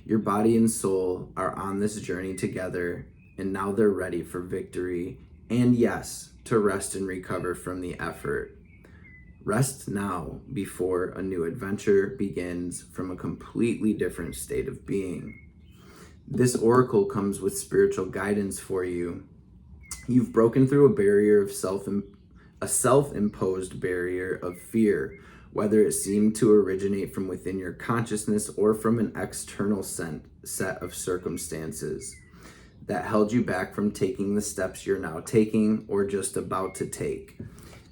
A: Your body and soul are on this journey together, and now they're ready for victory, and yes, to rest and recover from the effort. Rest now before a new adventure begins from a completely different state of being. This oracle comes with spiritual guidance for you. You've broken through a self-imposed barrier of fear, whether it seemed to originate from within your consciousness or from an external set of circumstances that held you back from taking the steps you're now taking or just about to take.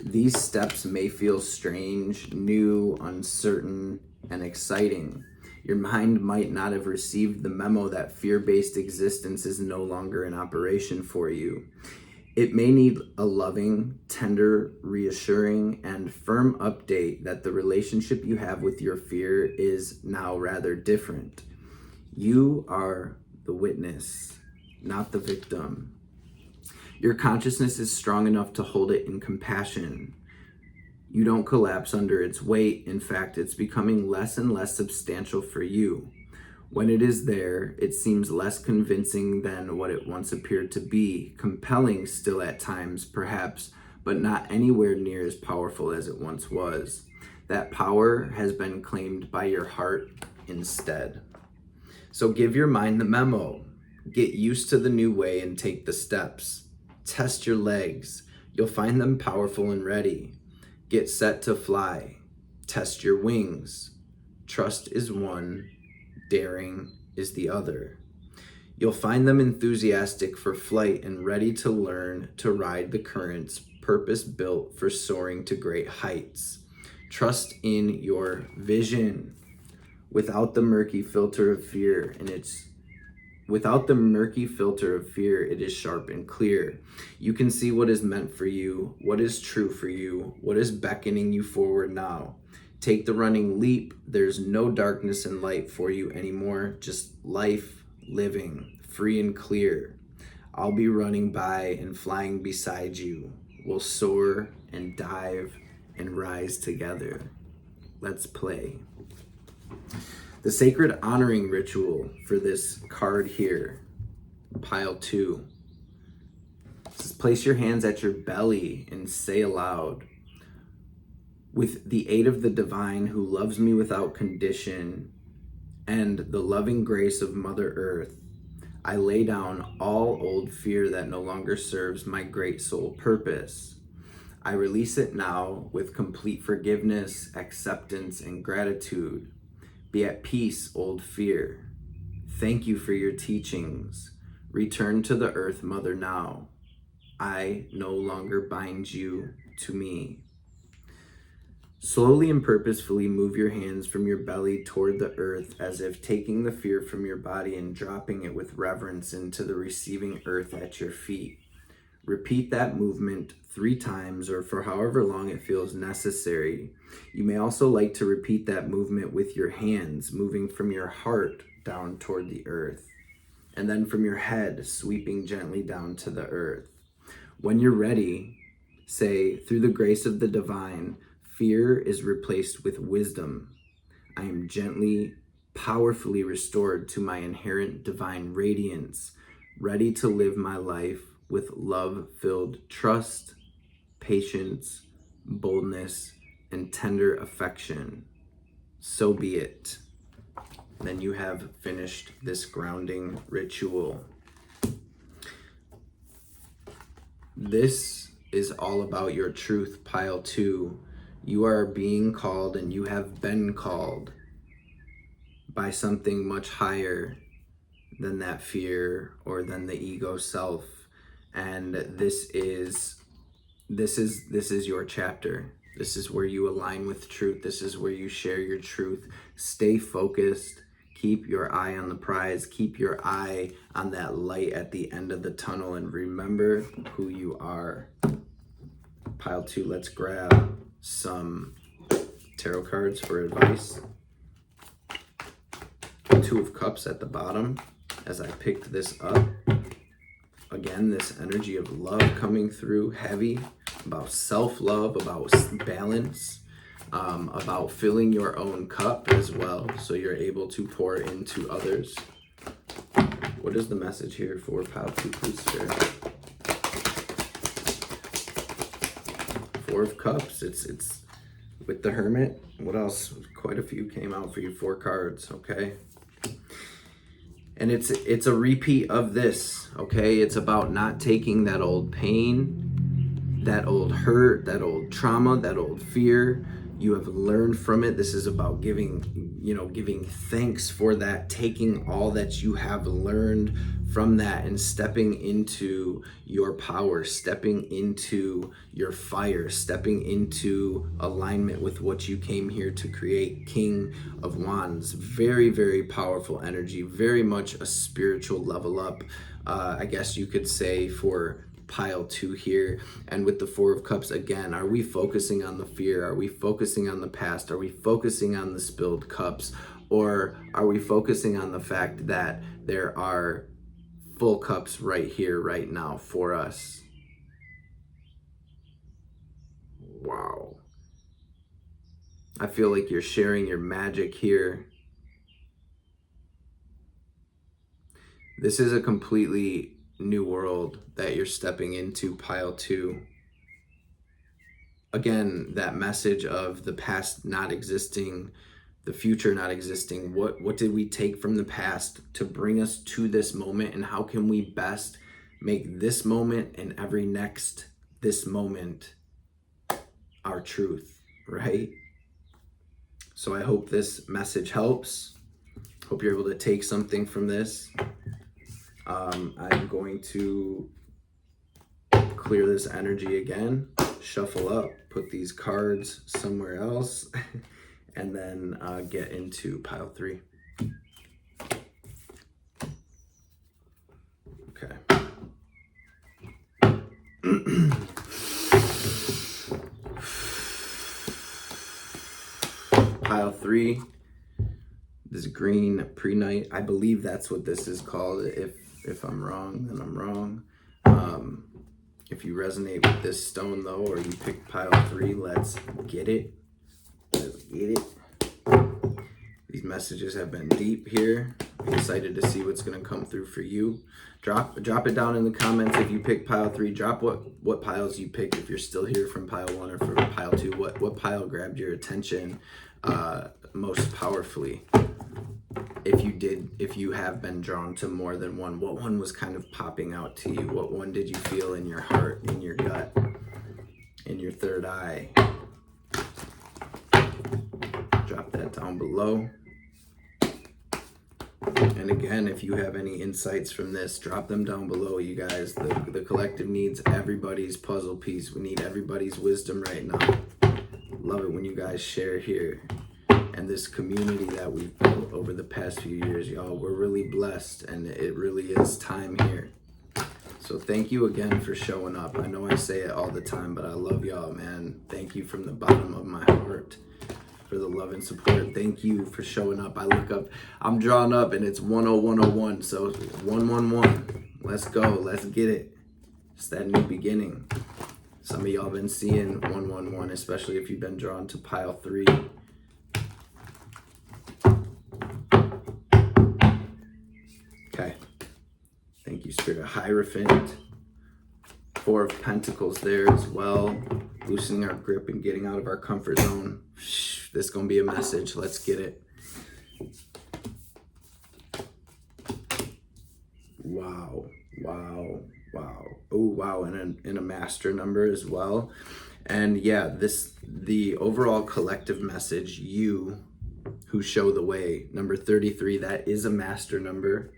A: These steps may feel strange, new, uncertain, and exciting. Your mind might not have received the memo that fear-based existence is no longer in operation for you. It may need a loving, tender, reassuring, and firm update that the relationship you have with your fear is now rather different. You are the witness, not the victim. Your consciousness is strong enough to hold it in compassion. You don't collapse under its weight. In fact, it's becoming less and less substantial for you. When it is there, it seems less convincing than what it once appeared to be, compelling still at times, perhaps, but not anywhere near as powerful as it once was. That power has been claimed by your heart instead. So give your mind the memo. Get used to the new way and take the steps. Test your legs. You'll find them powerful and ready. Get set to fly. Test your wings. Trust is one, daring is the other. You'll find them enthusiastic for flight and ready to learn to ride the currents, purpose-built for soaring to great heights. Trust in your vision without the murky filter of fear, and it's Without the murky filter of fear, it is sharp and clear. You can see what is meant for you, what is true for you, what is beckoning you forward now. Take the running leap. There's no darkness and light for you anymore, just life living, free and clear. I'll be running by and flying beside you. We'll soar and dive and rise together. Let's play. The sacred honoring ritual for this card here, pile 2. Says, place your hands at your belly and say aloud, with the aid of the divine who loves me without condition and the loving grace of Mother Earth, I lay down all old fear that no longer serves my great soul purpose. I release it now with complete forgiveness, acceptance, and gratitude. Be at peace, old fear. Thank you for your teachings. Return to the earth, Mother, now. I no longer bind you to me. Slowly and purposefully move your hands from your belly toward the earth, as if taking the fear from your body and dropping it with reverence into the receiving earth at your feet. Repeat that movement 3 times or for however long it feels necessary. You may also like to repeat that movement with your hands, moving from your heart down toward the earth, and then from your head, sweeping gently down to the earth. When you're ready, say, through the grace of the divine, fear is replaced with wisdom. I am gently, powerfully restored to my inherent divine radiance, ready to live my life with love-filled trust, patience, boldness, and tender affection. So be it. Then you have finished this grounding ritual. This is all about your truth, pile 2. You are being called, and you have been called by something much higher than that fear or than the ego self. And this is your chapter. This is where you align with truth. This is where you share your truth. Stay focused. Keep your eye on the prize. Keep your eye on that light at the end of the tunnel, and remember who you are. Pile 2, let's grab some tarot cards for advice. 2 of Cups at the bottom as I picked this up. Again, this energy of love coming through heavy, about self-love, about balance, about filling your own cup as well, so you're able to pour into others. What is the message here for pile 2, please, Spirit? 4 of Cups. It's with the Hermit. What else? Quite a few came out for you. 4 cards, okay? And it's a repeat of this, okay? It's about not taking that old pain, that old hurt, that old trauma, that old fear. You have learned from it. This is about giving thanks for that, taking all that you have learned from that and stepping into your power, stepping into your fire, stepping into alignment with what you came here to create. King of Wands, very, very powerful energy, very much a spiritual level up, I guess you could say, for pile 2 here. And with the 4 of Cups, again, are we focusing on the fear? Are we focusing on the past? Are we focusing on the spilled cups? Or are we focusing on the fact that there are full cups right here, right now for us? Wow. I feel like you're sharing your magic here. This is a completely new world that you're stepping into, pile 2. Again, that message of the past not existing, the future not existing. What did we take from the past to bring us to this moment, and how can we best make this moment and every next this moment our truth, right? So I hope this message helps. Hope you're able to take something from this. I'm going to clear this energy again, shuffle up, put these cards somewhere else, and then get into pile 3. Okay. Pile 3. This green pre-night. I believe that's what this is called. If I'm wrong, then I'm wrong. If you resonate with this stone though, or you pick pile 3, let's get it. Let's get it. These messages have been deep here. I'm excited to see what's going to come through for you. Drop it down in the comments if you pick pile 3. Drop what piles you picked if you're still here from pile 1 or from pile 2. What pile grabbed your attention most powerfully? If you have been drawn to more than one, what one was kind of popping out to you? What one did you feel in your heart, in your gut, in your third eye? Drop that down below. And again, if you have any insights from this, drop them down below, you guys. The collective needs everybody's puzzle piece. We need everybody's wisdom right now. Love it when you guys share here. And this community that we've built over the past few years, y'all, we're really blessed, and it really is time here. So thank you again for showing up. I know I say it all the time, but I love y'all, man. Thank you from the bottom of my heart for the love and support. Thank you for showing up. I look up, I'm drawn up, and it's 10101, so 111. Let's go. Let's get it. It's that new beginning. Some of y'all been seeing 111, especially if you've been drawn to pile 3. Okay. Thank you, Spirit of Hierophant. 4 of Pentacles there as well. Loosening our grip and getting out of our comfort zone. This is going to be a message. Let's get it. Wow. Wow. Wow. Oh, wow. And a master number as well. And yeah, the overall collective message, you who show the way, number 33, that is a master number.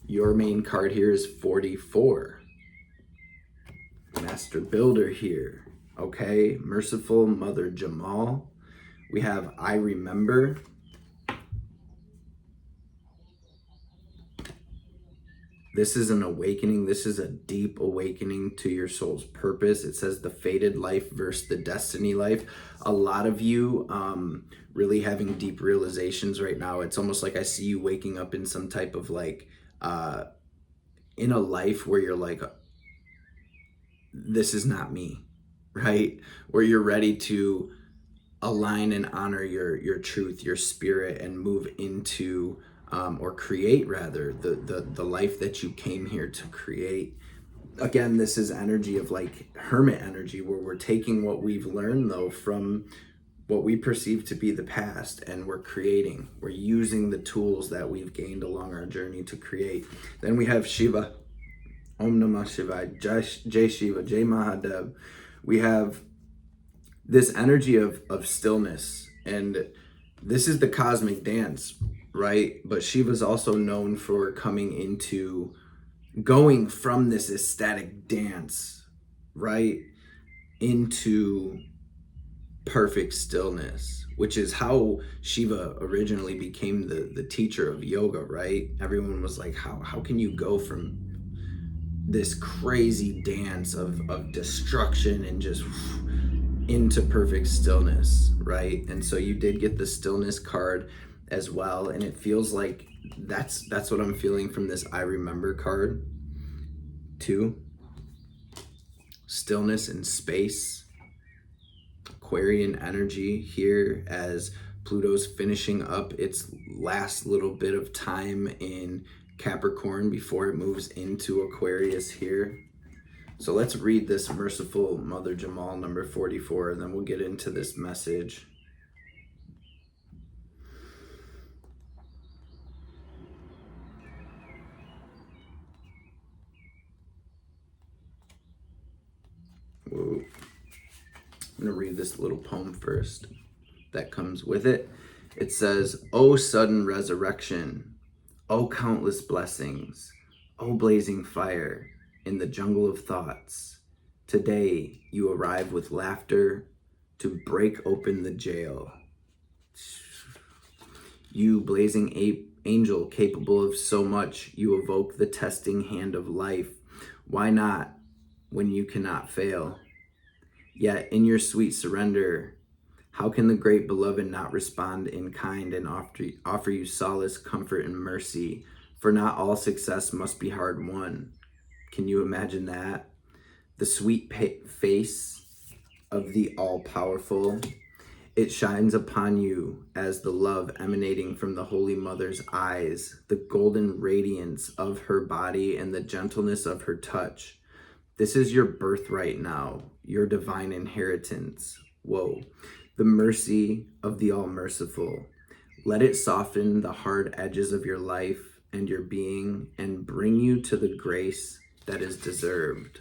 A: Your main card here is 44. Master Builder here. Okay. Merciful Mother Jamal. We have I Remember. This is an awakening. This is a deep awakening to your soul's purpose. It says the fated life versus the destiny life. A lot of you really having deep realizations right now. It's almost like I see you waking up in some type of like, in a life where you're like, this is not me, right? Where you're ready to align and honor your truth, your spirit, and move into or create rather the life that you came here to create. Again, this is energy of like hermit energy, where we're taking what we've learned though from what we perceive to be the past, and we're using the tools that we've gained along our journey to create. Then we have Shiva. Om Namah Shivaya, Jai Shiva, Jai Mahadev. We have this energy of stillness, and this is the cosmic dance, right? But Shiva's also known for going from this ecstatic dance, right, into perfect stillness, which is how Shiva originally became the teacher of yoga, right? Everyone was like, how can you go from this crazy dance of destruction and just into perfect stillness, right? And so you did get the stillness card as well, and it feels like that's what I'm feeling from this I Remember card too. Stillness and space. Aquarian energy here as Pluto's finishing up its last little bit of time in Capricorn before it moves into Aquarius here. So let's read this Merciful Mother Jamal number 44, and then we'll get into this message. Whoa. I'm going to read this little poem first that comes with it. It says, "O sudden resurrection, O countless blessings, O blazing fire in the jungle of thoughts. Today you arrive with laughter to break open the jail. You blazing angel capable of so much, you evoke the testing hand of life. Why not when you cannot fail? Yet in your sweet surrender, how can the great beloved not respond in kind and offer you solace, comfort, and mercy? For not all success must be hard won. Can you imagine that? The sweet face of the all-powerful, it shines upon you as the love emanating from the Holy Mother's eyes, the golden radiance of her body and the gentleness of her touch. This is your birthright now, your divine inheritance. Whoa. The mercy of the all-merciful. Let it soften the hard edges of your life and your being and bring you to the grace that is deserved.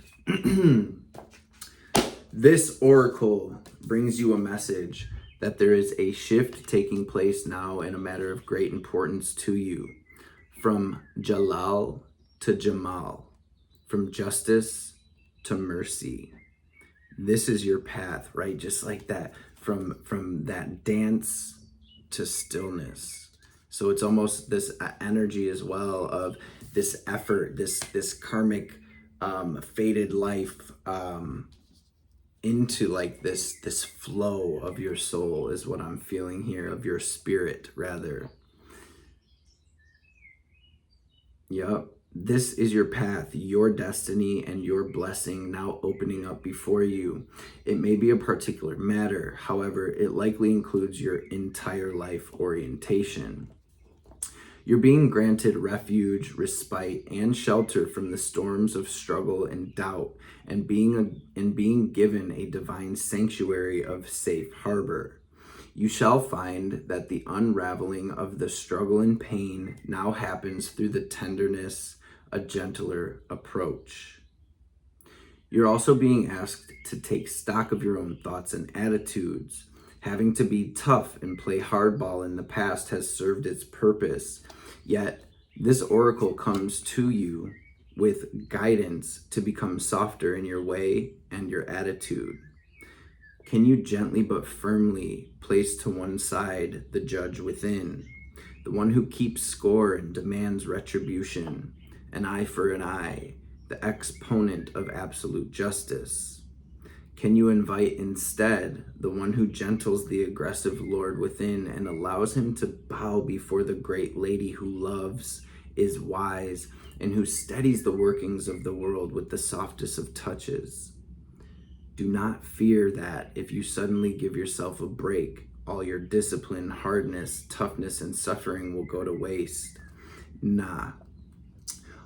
A: This oracle brings you a message that there is a shift taking place now in a matter of great importance to you. From Jalal to Jamal, from justice to mercy. This is your path, right? Just like that, from that dance to stillness. So it's almost this energy as well of this effort, this karmic fated life into like this flow of your soul is what I'm feeling here, of your spirit rather. Yep. This is your path, your destiny, and your blessing now opening up before you. It may be a particular matter, however, it likely includes your entire life orientation. You're being granted refuge, respite, and shelter from the storms of struggle and doubt, and being given a divine sanctuary of safe harbor. You shall find that the unraveling of the struggle and pain now happens through the tenderness, a gentler approach. You're also being asked to take stock of your own thoughts and attitudes. Having to be tough and play hardball in the past has served its purpose. Yet, this oracle comes to you with guidance to become softer in your way and your attitude. Can you gently but firmly place to one side the judge within, the one who keeps score and demands retribution, an eye for an eye, the exponent of absolute justice? Can you invite instead the one who gentles the aggressive lord within and allows him to bow before the great lady who loves, is wise, and who steadies the workings of the world with the softest of touches? Do not fear that if you suddenly give yourself a break, all your discipline, hardness, toughness, and suffering will go to waste. Nah.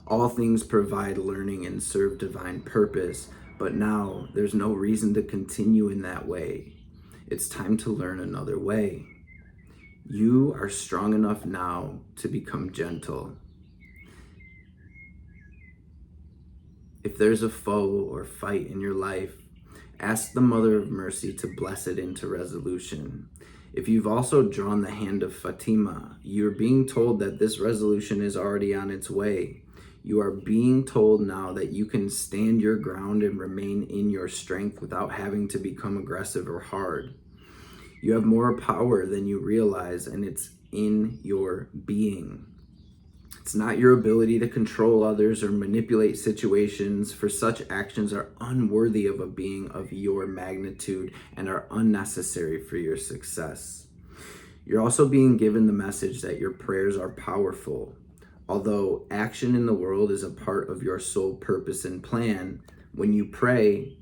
A: All things provide learning and serve divine purpose, but now there's no reason to continue in that way. It's time to learn another way. You are strong enough now to become gentle. If there's a foe or fight in your life, ask the Mother of Mercy to bless it into resolution. If you've also drawn the hand of Fatima, you're being told that this resolution is already on its way. You are being told now that you can stand your ground and remain in your strength without having to become aggressive or hard. You have more power than you realize, and it's in your being. It's not your ability to control others or manipulate situations, for such actions are unworthy of a being of your magnitude and are unnecessary for your success. You're also being given the message that your prayers are powerful. Although action in the world is a part of your soul purpose and plan, when you pray,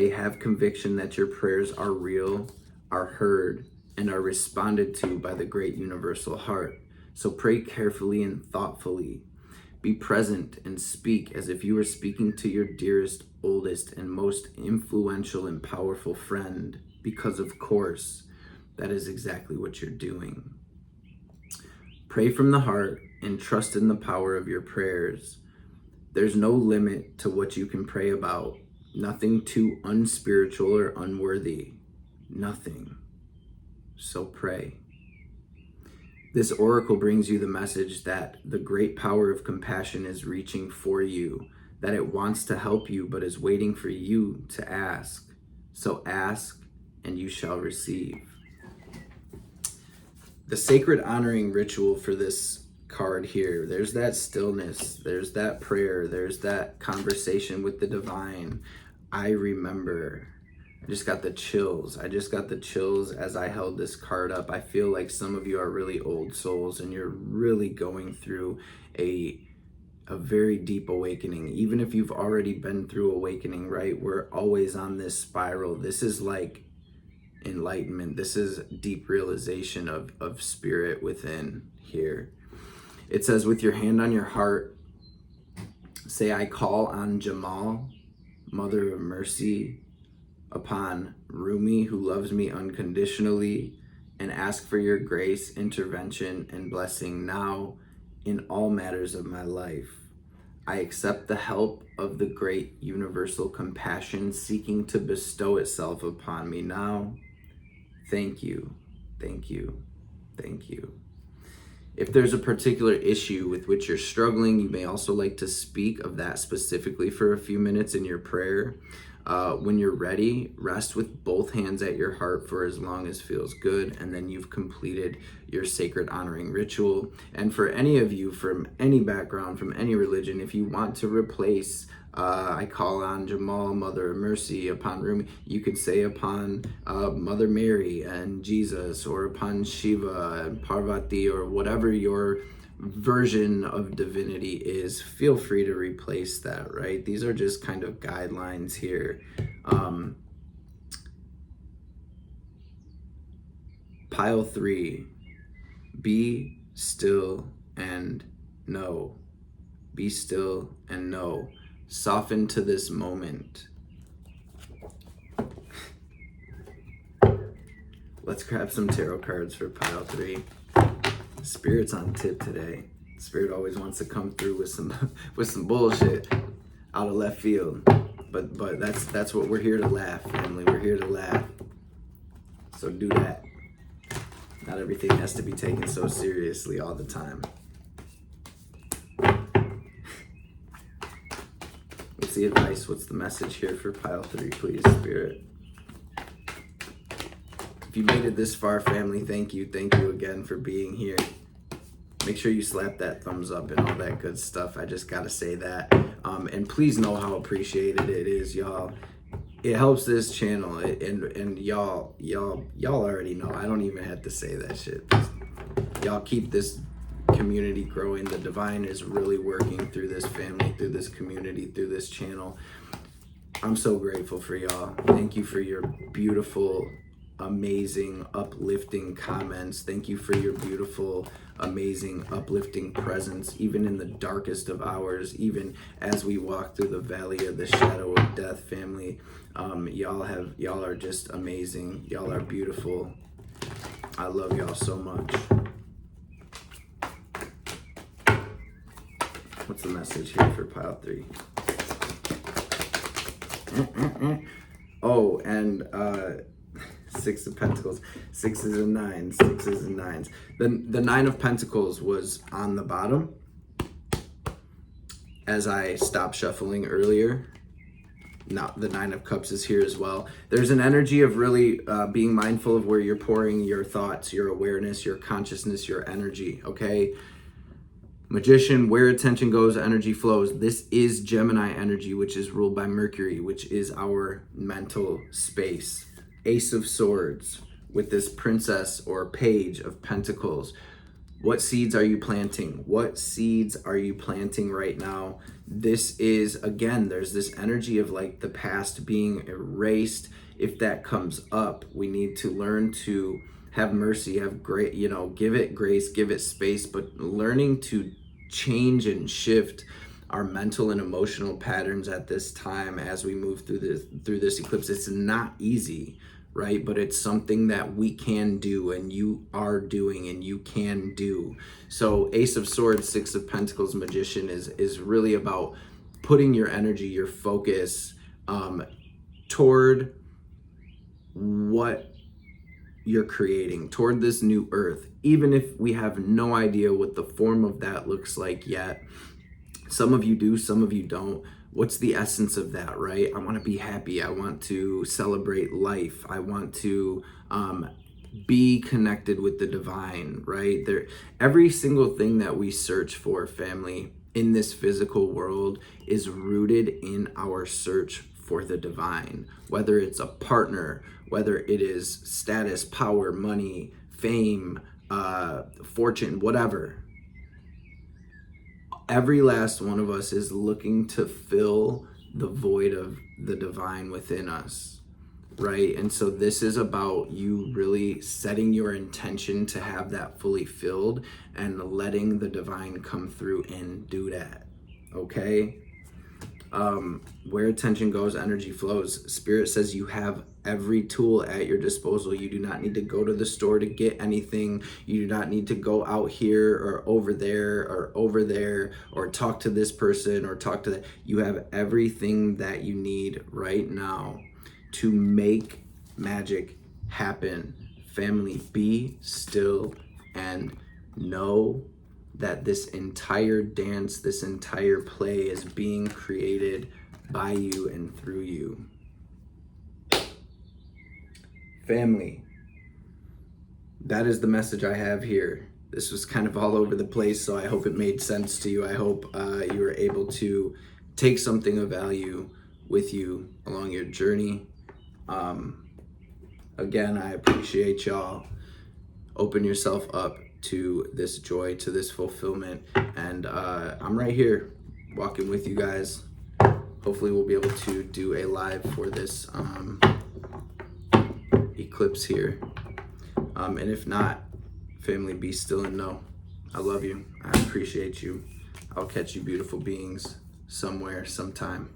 A: have conviction that your prayers are real, are heard, and are responded to by the great universal heart. So pray carefully and thoughtfully. Be present and speak as if you were speaking to your dearest, oldest, and most influential and powerful friend, because of course, that is exactly what you're doing. Pray from the heart and trust in the power of your prayers. There's no limit to what you can pray about. Nothing too unspiritual or unworthy. Nothing. So pray. This oracle brings you the message that the great power of compassion is reaching for you, that it wants to help you but is waiting for you to ask. So ask and you shall receive. The sacred honoring ritual for this card here, there's that stillness, there's that prayer, there's that conversation with the divine. I remember. I just got the chills. I just got the chills as I held this card up. I feel like some of you are really old souls and you're really going through a very deep awakening. Even if you've already been through awakening, right? We're always on this spiral. This is like enlightenment. This is deep realization of spirit within here. It says, with your hand on your heart, say, I call on Jamal, Mother of Mercy, upon Rumi, who loves me unconditionally, and ask for your grace, intervention, and blessing now in all matters of my life. I accept the help of the great universal compassion seeking to bestow itself upon me now. Thank you, thank you, thank you. If there's a particular issue with which you're struggling, you may also like to speak of that specifically for a few minutes in your prayer. When you're ready, rest with both hands at your heart for as long as feels good, and then you've completed your sacred honoring ritual. And for any of you from any background, from any religion, if you want to replace I call on Jamal, Mother of Mercy, upon Rumi, you could say upon Mother Mary and Jesus, or upon Shiva and Parvati, or whatever your version of divinity is. Feel free to replace that, right? These are just kind of guidelines here. Pile 3, be still and know. Be still and know. Soften to this moment. Let's grab some tarot cards for pile 3. Spirit's on tip today. Spirit always wants to come through with some bullshit out of left field. But that's what we're here to laugh, family. We're here to laugh. So do that. Not everything has to be taken so seriously all the time. What's the advice? What's the message here for pile 3, please, Spirit? If you made it this far, family, thank you. Thank you again for being here. Make sure you slap that thumbs up and all that good stuff. I just gotta say that. And please know how appreciated it is, y'all. It helps this channel, and y'all already know. I don't even have to say that shit. Y'all keep this community growing. The divine is really working through this family, through this community, through this channel. I'm so grateful for y'all. Thank you for your beautiful, amazing, uplifting comments. Thank you for your beautiful, amazing, uplifting presence, even in the darkest of hours, even as we walk through the valley of the shadow of death, family. Y'all are just amazing. Y'all are beautiful. I love y'all so much. What's the message here for pile 3? Oh, and 6 of Pentacles, 6s and 9s, 6s and 9s. The 9 of Pentacles was on the bottom as I stopped shuffling earlier. Now the 9 of Cups is here as well. There's an energy of really being mindful of where you're pouring your thoughts, your awareness, your consciousness, your energy, okay? Magician, where attention goes, energy flows. This is Gemini energy, which is ruled by Mercury, which is our mental space. Ace of Swords with this Princess or Page of Pentacles. What seeds are you planting? What seeds are you planting right now? This is, again, there's this energy of like the past being erased. If that comes up, we need to learn to have mercy, have great, give it grace, give it space, but learning to change and shift our mental and emotional patterns at this time as we move through this eclipse. It's not easy, right? But it's something that we can do, and you are doing, and you can do. So Ace of Swords, 6 of Pentacles, Magician is really about putting your energy, your focus toward what you're creating, toward this new earth, even if we have no idea what the form of that looks like yet. Some of you do, some of you don't. What's the essence of that, right? I want to be happy. I want to celebrate life. I want to Be connected with the divine, right? Every single thing that we search for, family, in this physical world is rooted in our search for the divine. Whether it's a partner, whether it is status, power, money, fame, fortune, whatever. Every last one of us is looking to fill the void of the divine within us, right? And so this is about you really setting your intention to have that fully filled and letting the divine come through and do that, okay? Where attention goes, energy flows. Spirit says you have every tool at your disposal. You do not need to go to the store to get anything. You do not need to go out here or over there or talk to this person or talk to that. You have everything that you need right now to make magic happen. Family, be still and know that this entire dance, this entire play is being created by you and through you. Family, that is the message I have here. This was kind of all over the place, so I hope it made sense to you. I hope you were able to take something of value with you along your journey. Again, I appreciate y'all. Open yourself up to this joy, to this fulfillment, and I'm right here walking with you guys. Hopefully we'll be able to do a live for this eclipse here, and if not, family, be still and know I love you. I appreciate you. I'll catch you beautiful beings somewhere, sometime.